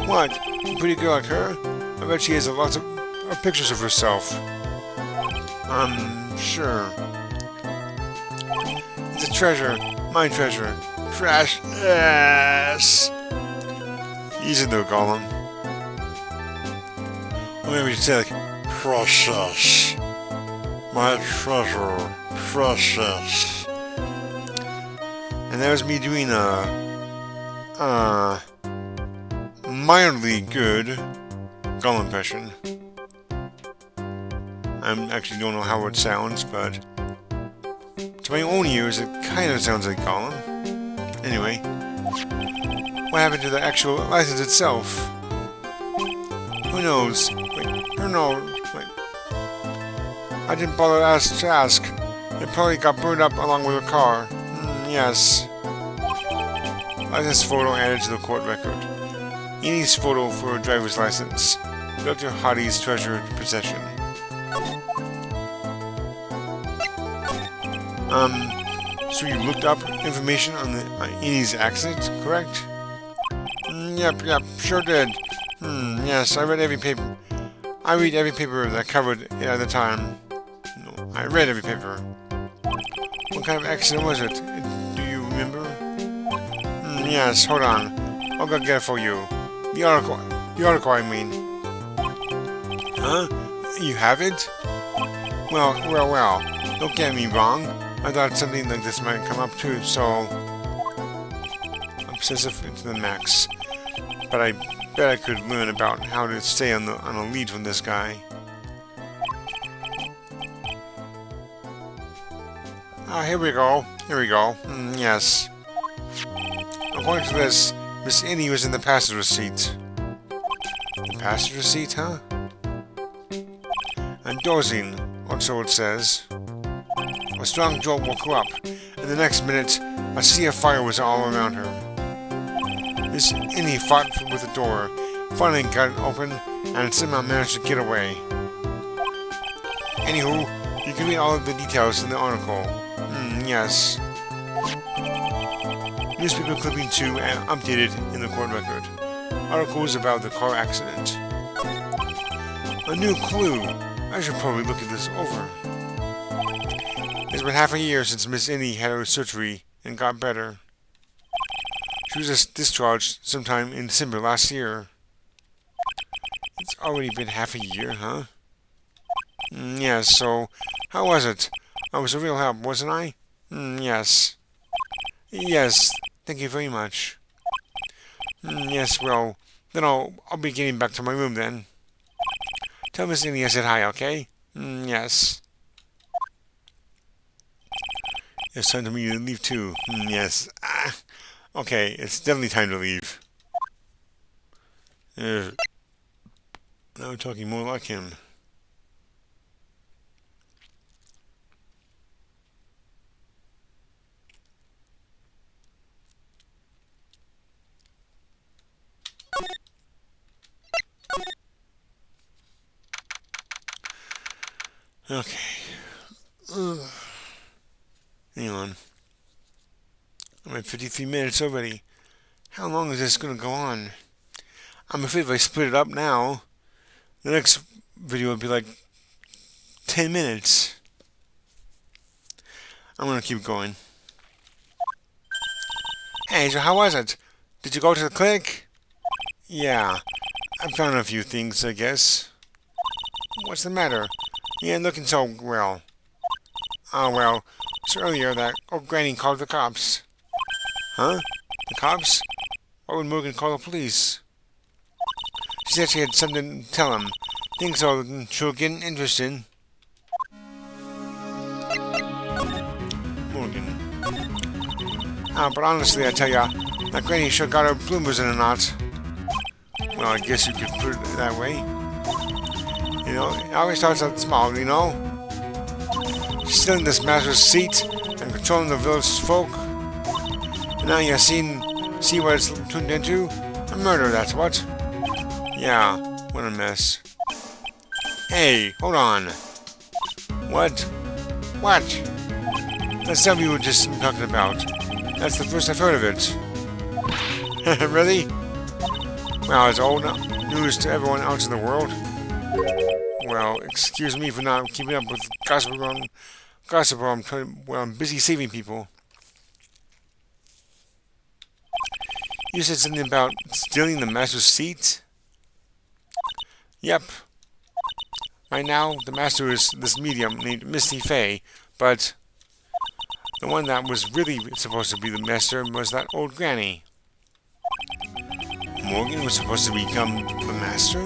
What? A pretty girl like her? I bet she has lots of pictures of herself. Sure. It's a treasure. My treasure. Precious. Easy though, Gollum. Or maybe we should say like, precious. My treasure. Precious. And that was me doing a mildly good Gollum impression. I actually don't know how it sounds, but to my own ears, it kind of sounds like Gollum. Anyway, what happened to the actual license itself? Who knows? Wait, who knows? Wait. I didn't bother to ask. It probably got burned up along with the car. Yes. License photo added to the court record. Ennie's photo for a driver's license. Dr. Hottie's treasured possession. So you looked up information on the Ennie's accident, correct? Yep, sure did. Yes, I read every paper. I read every paper that covered it at the time. No, I read every paper. What kind of accident was it? Do you remember? Yes, hold on. I'll go get it for you. The article, I mean. Huh? You have it? Well. Don't get me wrong. I thought something like this might come up too, so... obsessive to the max. But I bet I could learn about how to stay on a lead from this guy. Here we go. Yes. According to this, Miss Innie was in the passenger seat. The passenger seat, huh? And dozing, or so it says. A strong jolt woke her up, and the next minute, a sea of fire was all around her. Miss Innie fought with the door, finally got it open, and somehow managed to get away. Anywho, you can read all of the details in the article. Yes. Newspaper clipping 2 and updated in the court record. Articles about the car accident. A new clue. I should probably look at this over. It's been half a year since Miss Innie had her surgery and got better. She was discharged sometime in December last year. It's already been half a year, huh? Yes, so how was it? I was a real help, wasn't I? Yes. Yes, thank you very much. Yes, well, then I'll be getting back to my room then. Tell Miss Innie I said hi, okay? Yes. It's time for me to leave too. Yes. Okay, it's definitely time to leave. Now we're talking more like him. Okay. Hang on. I'm at 53 minutes already. How long is this going to go on? I'm afraid if I split it up now, the next video would be like 10 minutes. I'm going to keep going. Hey, so how was it? Did you go to the clinic? Yeah. I found a few things, I guess. What's the matter? You ain't looking so well. Oh, well, so earlier that old granny called the cops. Huh? The cops? Why would Morgan call the police? She said she had something to tell him. Things so she'll get interested. Morgan. But honestly, I tell ya, that granny sure got her bloomers in a knot. Well, I guess you could put it that way. You know, it always starts out small, you know? She's still in this master's seat and controlling the village folk. And now you see what it's turned into? A murder, that's what. Yeah, what a mess. Hey, hold on. What? What? That's something we were just talking about. That's the first I've heard of it. Really? Well, it's old news to everyone else in the world. Well, excuse me for not keeping up with gossip. I'm busy saving people. You said something about stealing the master's seat? Yep. Right now, the master is this medium named Misty Fey, but the one that was really supposed to be the master was that old granny. Morgan was supposed to become the master?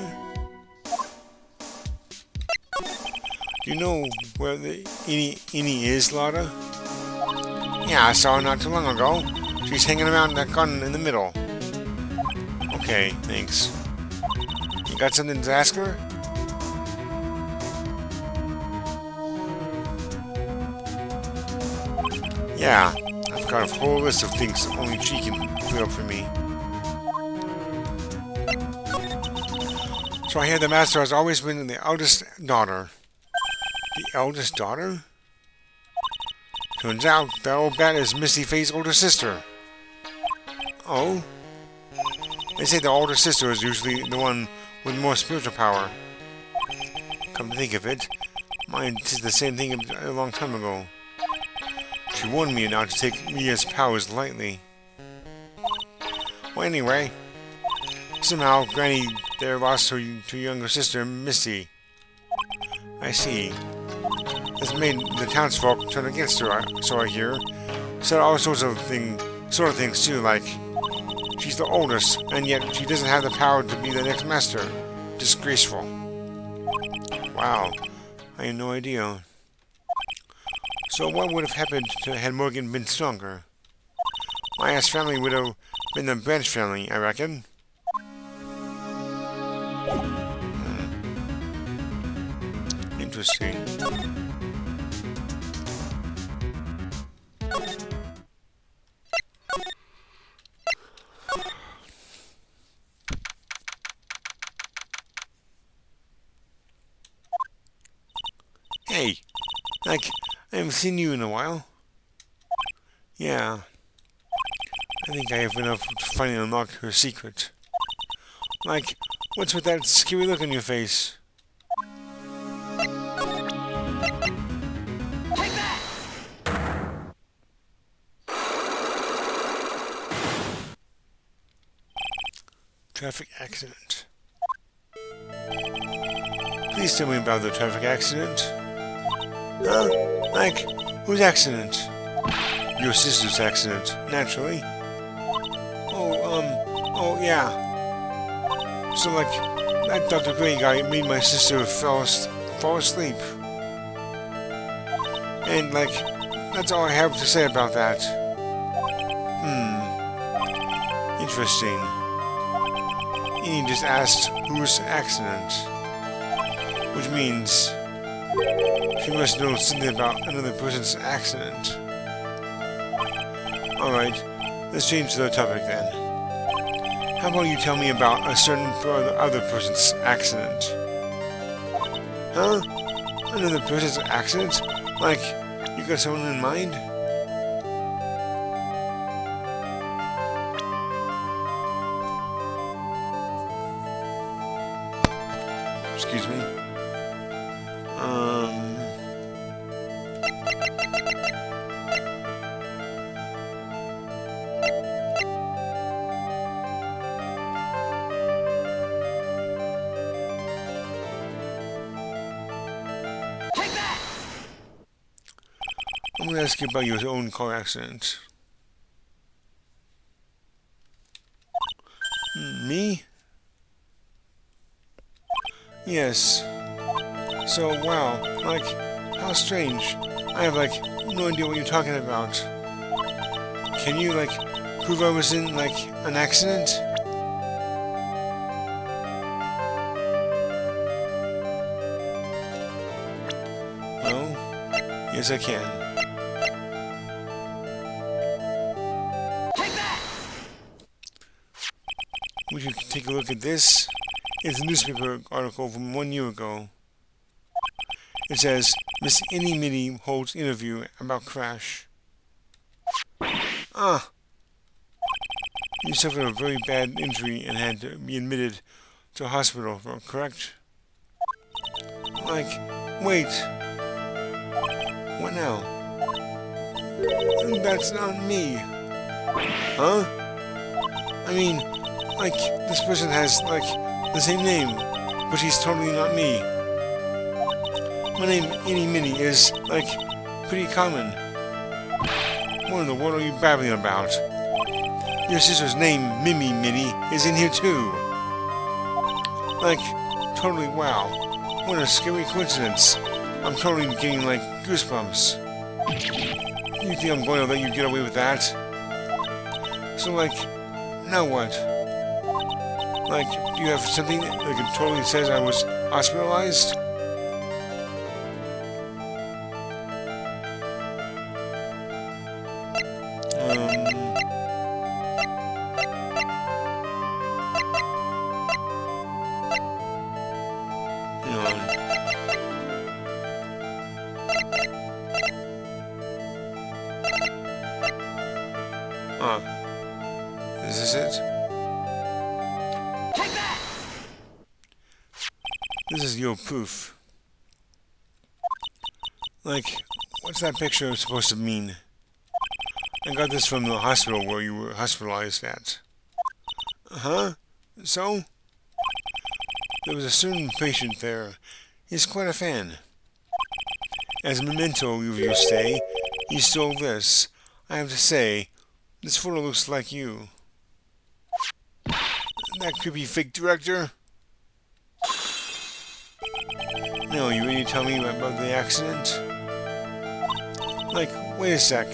Do you know where the Innie is, Lotta? Yeah, I saw her not too long ago. She's hanging around that garden in the middle. Okay, thanks. You got something to ask her? Yeah, I've got a whole list of things only she can clear up for me. So I hear the master has always been the eldest daughter. The eldest daughter? Turns out that old bat is Misty Faye's older sister. Oh? They say the older sister is usually the one with more spiritual power. Come to think of it, mine did the same thing a long time ago. She warned me not to take Mia's powers lightly. Well, anyway, somehow Granny there lost her younger sister, Misty. I see. This made the townsfolk turn against her, so I hear. Said all sorts of things too, like she's the oldest, and yet she doesn't have the power to be the next master. Disgraceful. Wow, I had no idea. So what would have happened had Morgan been stronger? My ass family would have been the Branch family, I reckon. Interesting. Hey, like, I haven't seen you in a while. Yeah, I think I have enough to finally unlock her secret. Like, what's with that scary look on your face? Take that! Traffic accident. Please tell me about the traffic accident. Huh? Like, whose accident? Your sister's accident, naturally. Oh, yeah. So, like, that Dr. Gray guy made my sister fall asleep. And, like, that's all I have to say about that. Interesting. Ian just asked whose accident. Which means she must know something about another person's accident. Alright, let's change the topic then. How about you tell me about a certain other person's accident? Huh? Another person's accident? Like, you got someone in mind? Excuse me. Take that! I'm gonna ask you about your own car accident. Me? Yes. So, wow, like, how strange. I have, like, no idea what you're talking about. Can you, like, prove I was in, like, an accident? No? Yes, I can. Take that! Would you take a look at this? It's a newspaper article from 1 year ago. It says, Miss Innie Minnie holds interview about crash. You suffered a very bad injury and had to be admitted to a hospital, correct? Like, wait. What now? That's not me. Huh? I mean, like, this person has, like, the same name, but she's totally not me. My name, Innie Minnie, is, like, pretty common. What in the world are you babbling about? Your sister's name, Mimi Minnie, is in here too. Like, totally wow. What a scary coincidence. I'm totally getting like goosebumps. You think I'm going to let you get away with that? So like, now what? Like, do you have something that like, totally says I was hospitalized? Hang on. Is this it? Take that! This is your proof. Like, what's that picture supposed to mean? I got this from the hospital where you were hospitalized at. Huh? So? There was a certain patient there. He's quite a fan. As a memento of your stay, he stole this. I have to say, this photo looks like you. That creepy fake director? No, you ready to tell me about the accident? Like, wait a sec.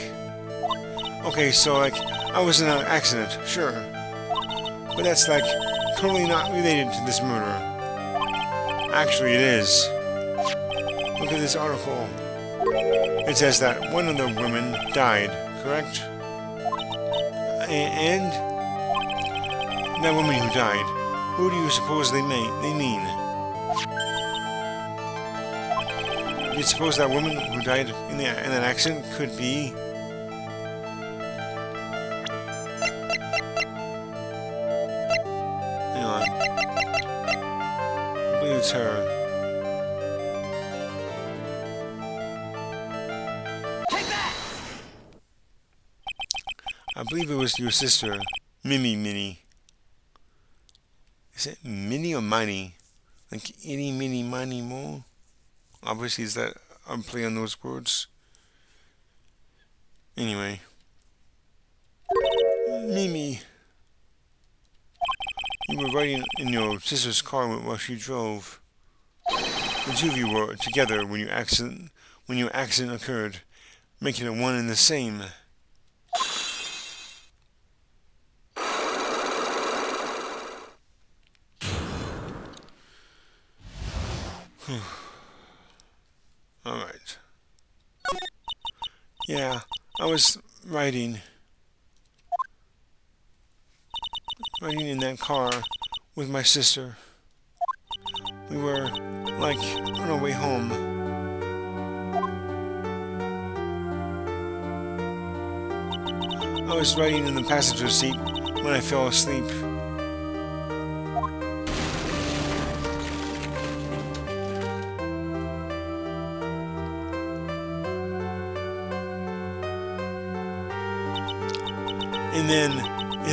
Okay, so like, I was in an accident, sure. But that's like, totally not related to this murder. Actually, it is. Look at this article. It says that one of the women died, correct? And that woman who died, who do you suppose they mean? Do you suppose that woman who died in that accident could be? Hang on. I believe it's her. Take that! I believe it was your sister, Minnie. Is it Minnie or Minnie? Like itty, mini, miny, mo? Obviously, is that a play on those words? Anyway. Mimi. You were riding in your sister's car while she drove. The two of you were together when your accident occurred, making it one and the same. Alright. Yeah, I was riding in that car with my sister. We were, like, on our way home. I was riding in the passenger seat when I fell asleep. And then it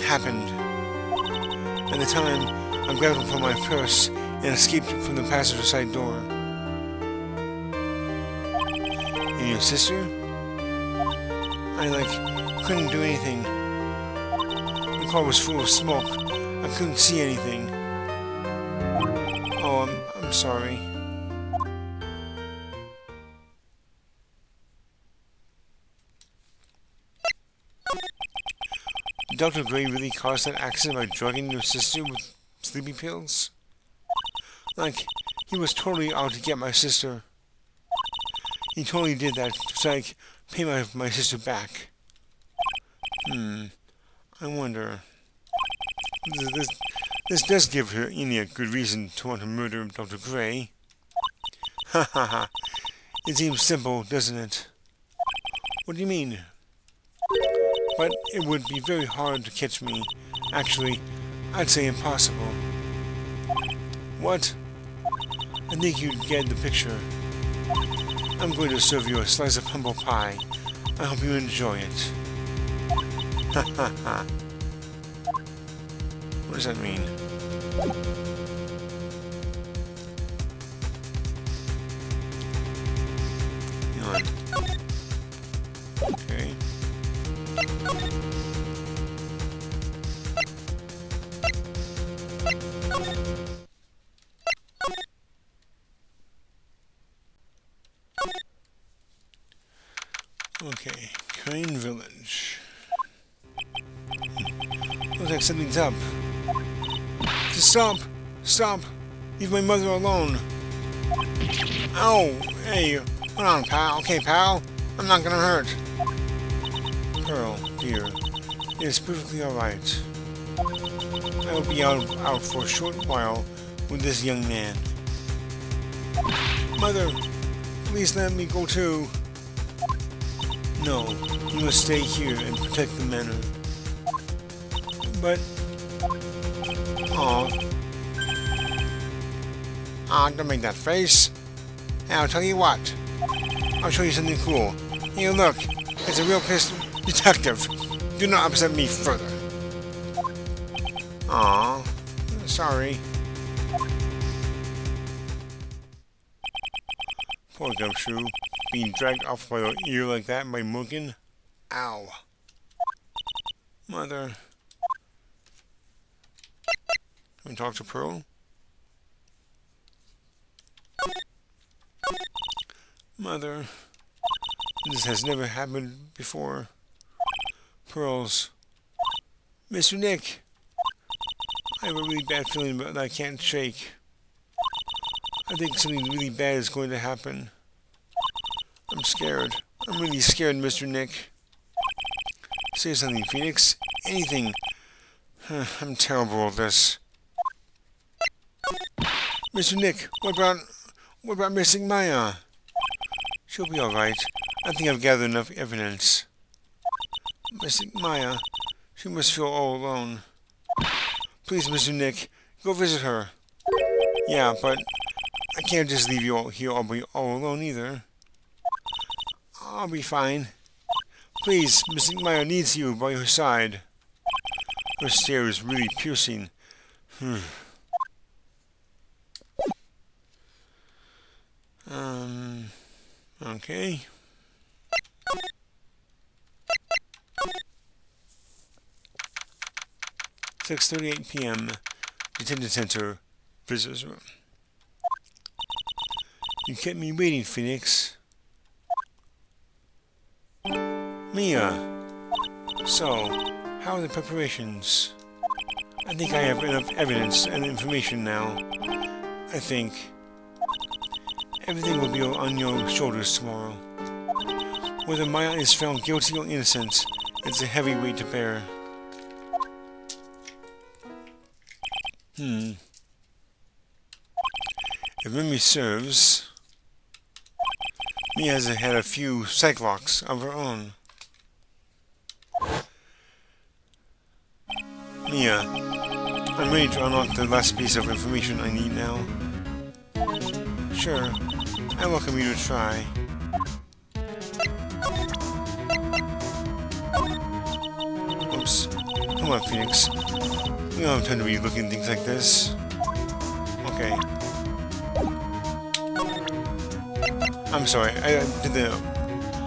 happened. At the time, I grabbed for my purse and escaped from the passenger side door. And your sister? I couldn't do anything. The car was full of smoke. I couldn't see anything. Oh, I'm sorry. Did Dr. Gray really cause that accident by drugging your sister with sleeping pills? Like, he was totally out to get my sister. He totally did that to pay my sister back. I wonder. This does give her any a good reason to want to murder Dr. Gray. Ha ha ha. It seems simple, doesn't it? What do you mean? But it would be very hard to catch me. Actually, I'd say impossible. What? I think you get the picture. I'm going to serve you a slice of humble pie. I hope you enjoy it. Ha ha ha. What does that mean? Hang on. Okay. Okay, Crane Village. Looks like something's up. Just stop! Stop! Leave my mother alone! Ow! Hey, hold on, pal. Okay, pal? I'm not gonna hurt. Pearl, dear, it is perfectly alright. I will be out for a short while with this young man. Mother, please let me go too. No, you must stay here and protect the manor. But... Aw. Aw, don't make that face. And I'll tell you what. I'll show you something cool. Here, look. It's a real pissed detective. Do not upset me further. Aw. Sorry. Poor Gumshoe. Being dragged off by the ear like that by Mugen. Ow. Mother. Can we talk to Pearl? Mother. This has never happened before. Pearls. Mr. Nick. I have a really bad feeling that I can't shake. I think something really bad is going to happen. I'm scared. I'm really scared, Mr. Nick. Say something, Phoenix. Anything. I'm terrible at this. Mr. Nick, what about missing Maya? She'll be alright. I think I've gathered enough evidence. Missing Maya. She must feel all alone. Please, Mr. Nick, go visit her. Yeah, but I can't just leave you all here all alone either. I'll be fine. Please, Missing Maya needs you by her side. Her stare is really piercing. Okay. "6:38 p.m. Detention Center, Visitors Room. You kept me waiting, Phoenix. Mia. So, how are the preparations? I think I have enough evidence and information now. I think everything will be on your shoulders tomorrow. Whether Maya is found guilty or innocent, it's a heavy weight to bear. If memory serves, Mia has had a few psych-locks of her own. Mia, I'm ready to unlock the last piece of information I need now. Sure, I welcome you to try. Oops. Come on, Phoenix. We don't have time to be looking at things like this. Okay. I'm sorry, I did the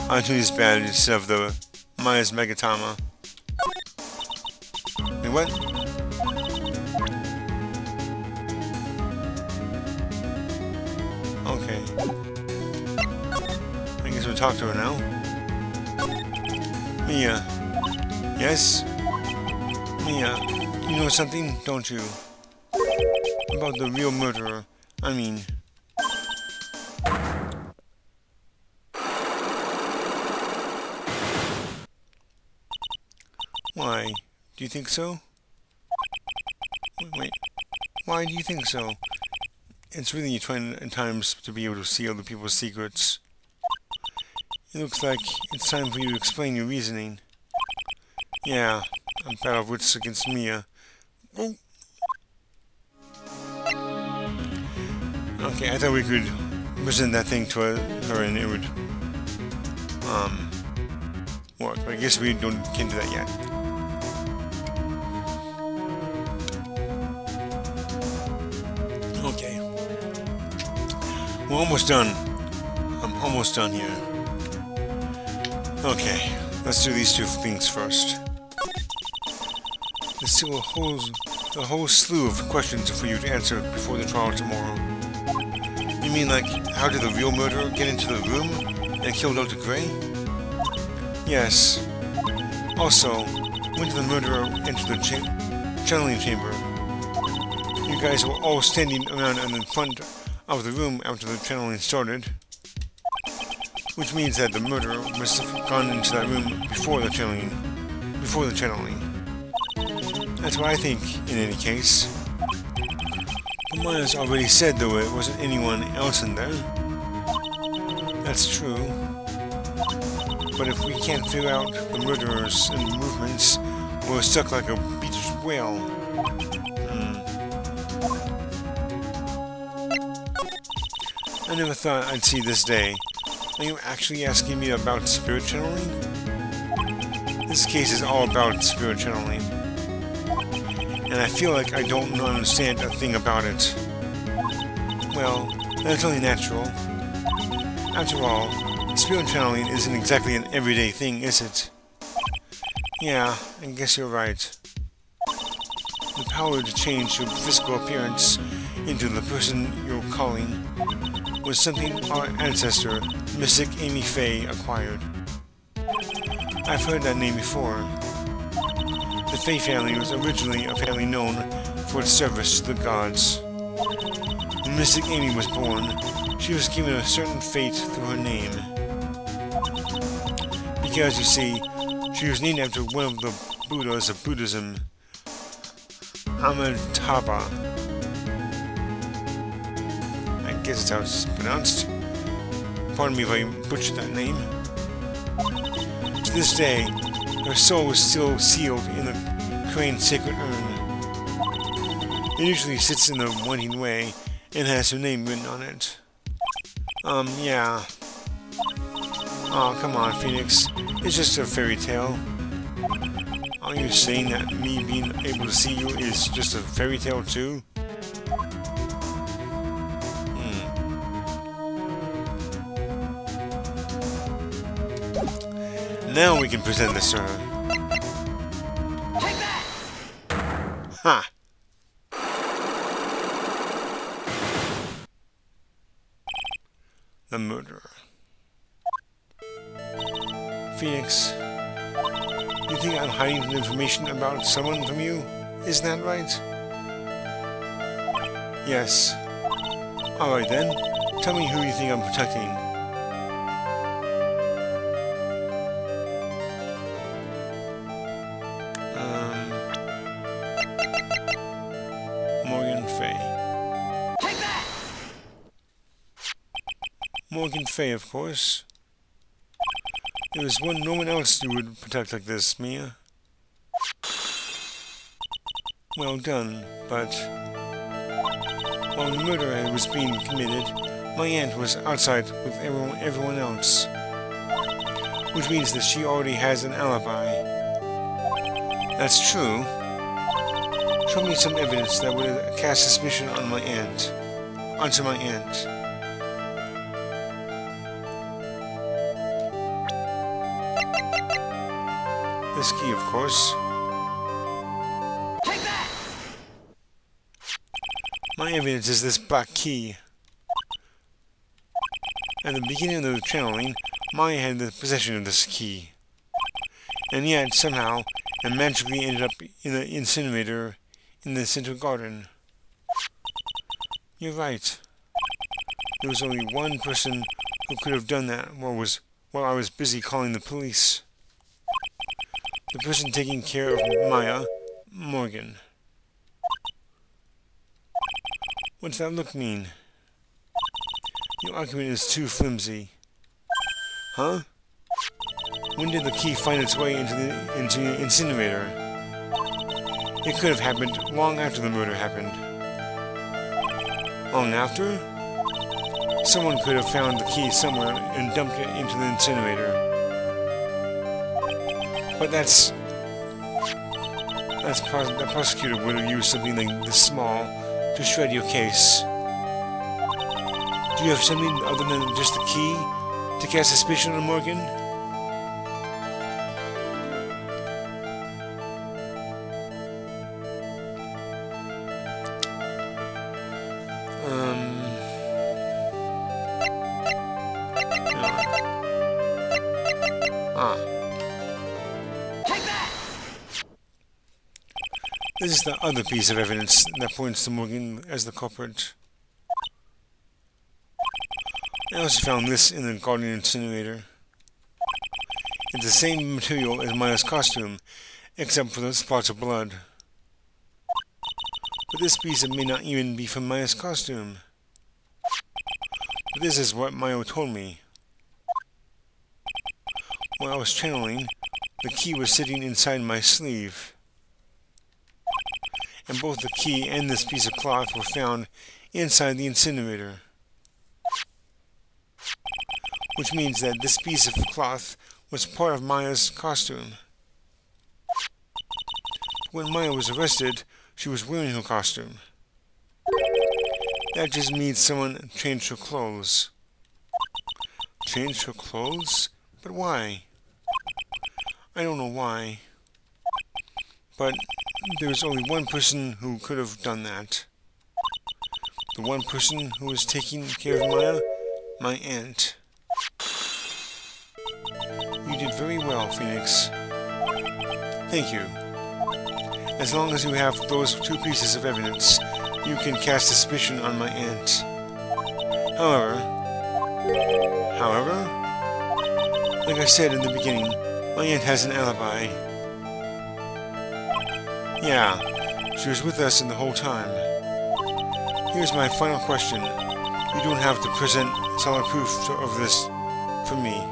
Anthony's badge instead of the Maya's Megatama. Wait, what? Okay. I guess we'll talk to her now. Mia. Yes? Mia, you know something, don't you? About the real murderer. I mean... Why? Do you think so? Wait. Why do you think so? It's really trying at times to be able to see other people's secrets. It looks like it's time for you to explain your reasoning. Yeah, I'm bad of wits against Mia. Oh. Okay, I thought we could present that thing to her and it would work. But I guess we can't do that yet. Okay. We're almost done. I'm almost done here. Okay, let's do these two things first. There's still a whole slew of questions for you to answer before the trial tomorrow. You mean like, how did the real murderer get into the room and kill Dr. Gray? Yes. Also, when did the murderer enter the channeling chamber? You guys were all standing around in the front of the room after the channeling started. Which means that the murderer must have gone into that room before the channeling. That's what I think, in any case. But Maya's already said, though, it wasn't anyone else in there. That's true. But if we can't figure out the murderers and movements, we're stuck like a beached whale. I never thought I'd see this day. Are you actually asking me about spirit channeling? This case is all about spirit channeling. And I feel like I don't understand a thing about it. Well, that's only natural. After all, spirit channeling isn't exactly an everyday thing, is it? Yeah, I guess you're right. The power to change your physical appearance into the person you're calling was something our ancestor, Mystic Amy Faye, acquired. I've heard that name before. The Faye family was originally a family known for its service to the gods. When Mystic Amy was born, she was given a certain fate through her name. Because, you see, she was named after one of the Buddhas of Buddhism, Amitabha. I guess that's how it's pronounced. Pardon me if I butchered that name. To this day, her soul is still sealed in the crane's sacred urn. It usually sits in the Winding Way and has her name written on it. Yeah. Oh, come on, Phoenix. It's just a fairy tale. Are you saying that me being able to see you is just a fairy tale too? Now we can present this to her. Take that! Ha! The murderer. Phoenix, you think I'm hiding information about someone from you? Isn't that right? Yes. Alright then, tell me who you think I'm protecting. Morgan Fay. Take that! Morgan Fay, of course. There was no one else you would protect like this, Mia. Well done, but while the murder was being committed, my aunt was outside with everyone else. Which means that she already has an alibi. That's true. Show me some evidence that would cast suspicion on my aunt. Onto my aunt. This key, of course. Take that! My evidence is this black key. At the beginning of the channeling, Maya had the possession of this key. And yet, somehow, it magically ended up in the incinerator in the Center Garden. You're right. There was only one person who could have done that while I was busy calling the police. The person taking care of Maya, Morgan. What's that look mean? Your argument is too flimsy. Huh? When did the key find its way into the incinerator? It could have happened long after the murder happened. Long after? Someone could have found the key somewhere and dumped it into the incinerator. But the prosecutor would have used something like this small to shred your case. Do you have something other than just the key to cast suspicion on Morgan? No. This is the other piece of evidence that points to Morgan as the culprit. I also found this in the Guardian incinerator. It's the same material as Maya's costume, except for the spots of blood. But this piece may not even be from Maya's costume. But this is what Maya told me. While I was channeling, the key was sitting inside my sleeve. And both the key and this piece of cloth were found inside the incinerator. Which means that this piece of cloth was part of Maya's costume. When Maya was arrested, she was wearing her costume. That just means someone changed her clothes. Changed her clothes? But why? I don't know why. But there's only one person who could have done that. The one person who was taking care of Maya? My aunt. You did very well, Phoenix. Thank you. As long as you have those two pieces of evidence, you can cast suspicion on my aunt. However, like I said in the beginning, my aunt has an alibi. Yeah, she was with us in the whole time. Here's my final question. You don't have to present solid proof of this for me.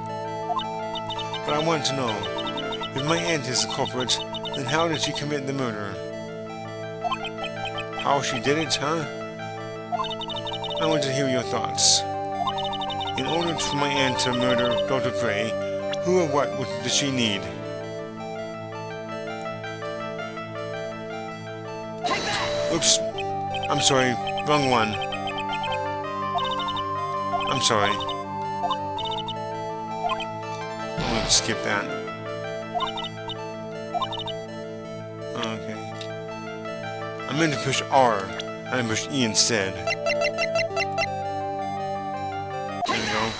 But I want to know, if my aunt is the culprit, then how did she commit the murder? How she did it, huh? I want to hear your thoughts. In order for my aunt to murder Dr. Gray, who or what did she need? Take that! Oops. I'm sorry. Wrong one. I'm sorry. I'm going to skip that. Okay. I meant to push R, and I pushed E instead. There we go.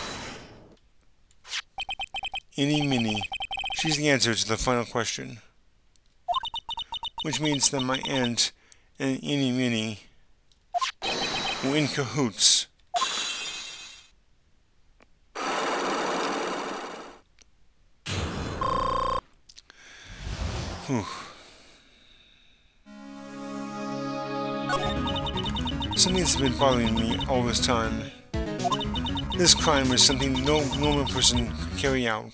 Eeny Minnie. She's the answer to the final question. Which means that my aunt and Eeny Minnie were in cahoots. Whew. Something's been bothering me all this time. This crime is something no normal person could carry out.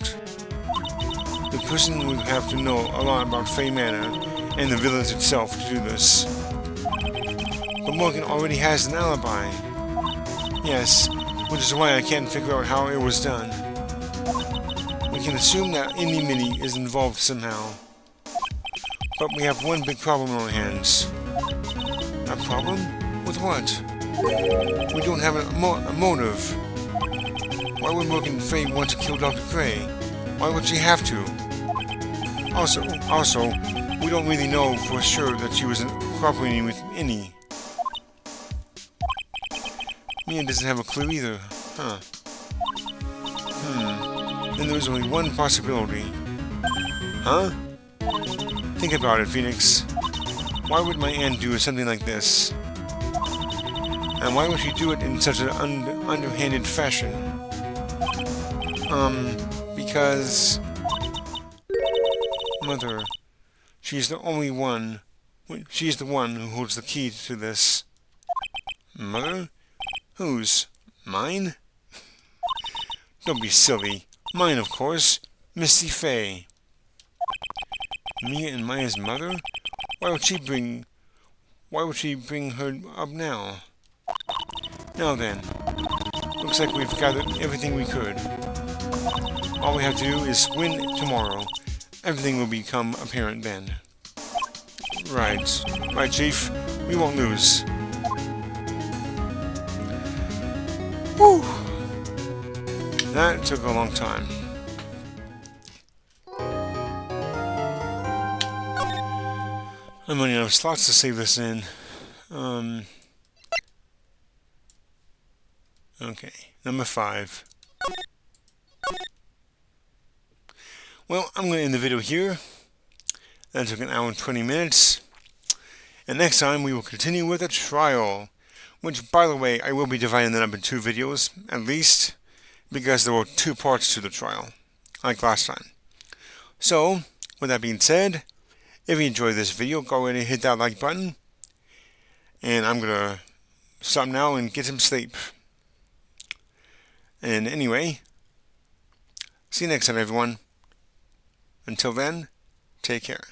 The person would have to know a lot about Fey Manor and the village itself to do this. But Morgan already has an alibi. Yes, which is why I can't figure out how it was done. We can assume that Eeny Minnie is involved somehow. But we have one big problem on our hands. A problem? With what? We don't have a motive. Why would Morgan Fey want to kill Dr. Gray? Why would she have to? Also, we don't really know for sure that she was cooperating with Eeny. Mia doesn't have a clue either, huh? Then there's only one possibility. Huh? Think about it, Phoenix. Why would my aunt do something like this? And why would she do it in such an underhanded fashion? Because... Mother, she's the only one... She's the one who holds the key to this. Mother? Whose? Mine? Don't be silly. Mine, of course. Misty Fey. Mia and Maya's mother? Why would she bring her up now? Now then, looks like we've gathered everything we could. All we have to do is win tomorrow. Everything will become apparent then. Right, Chief. We won't lose. Whew! That took a long time. I'm running out of slots to save this in. Okay, number 5. Well, I'm going to end the video here. That took an hour and 20 minutes. And next time we will continue with the trial, which, by the way, I will be dividing that up in 2 videos, at least, because there were 2 parts to the trial, like last time. So, with that being said, if you enjoyed this video, go ahead and hit that like button. And I'm going to stop now and get some sleep. And anyway, see you next time, everyone. Until then, take care.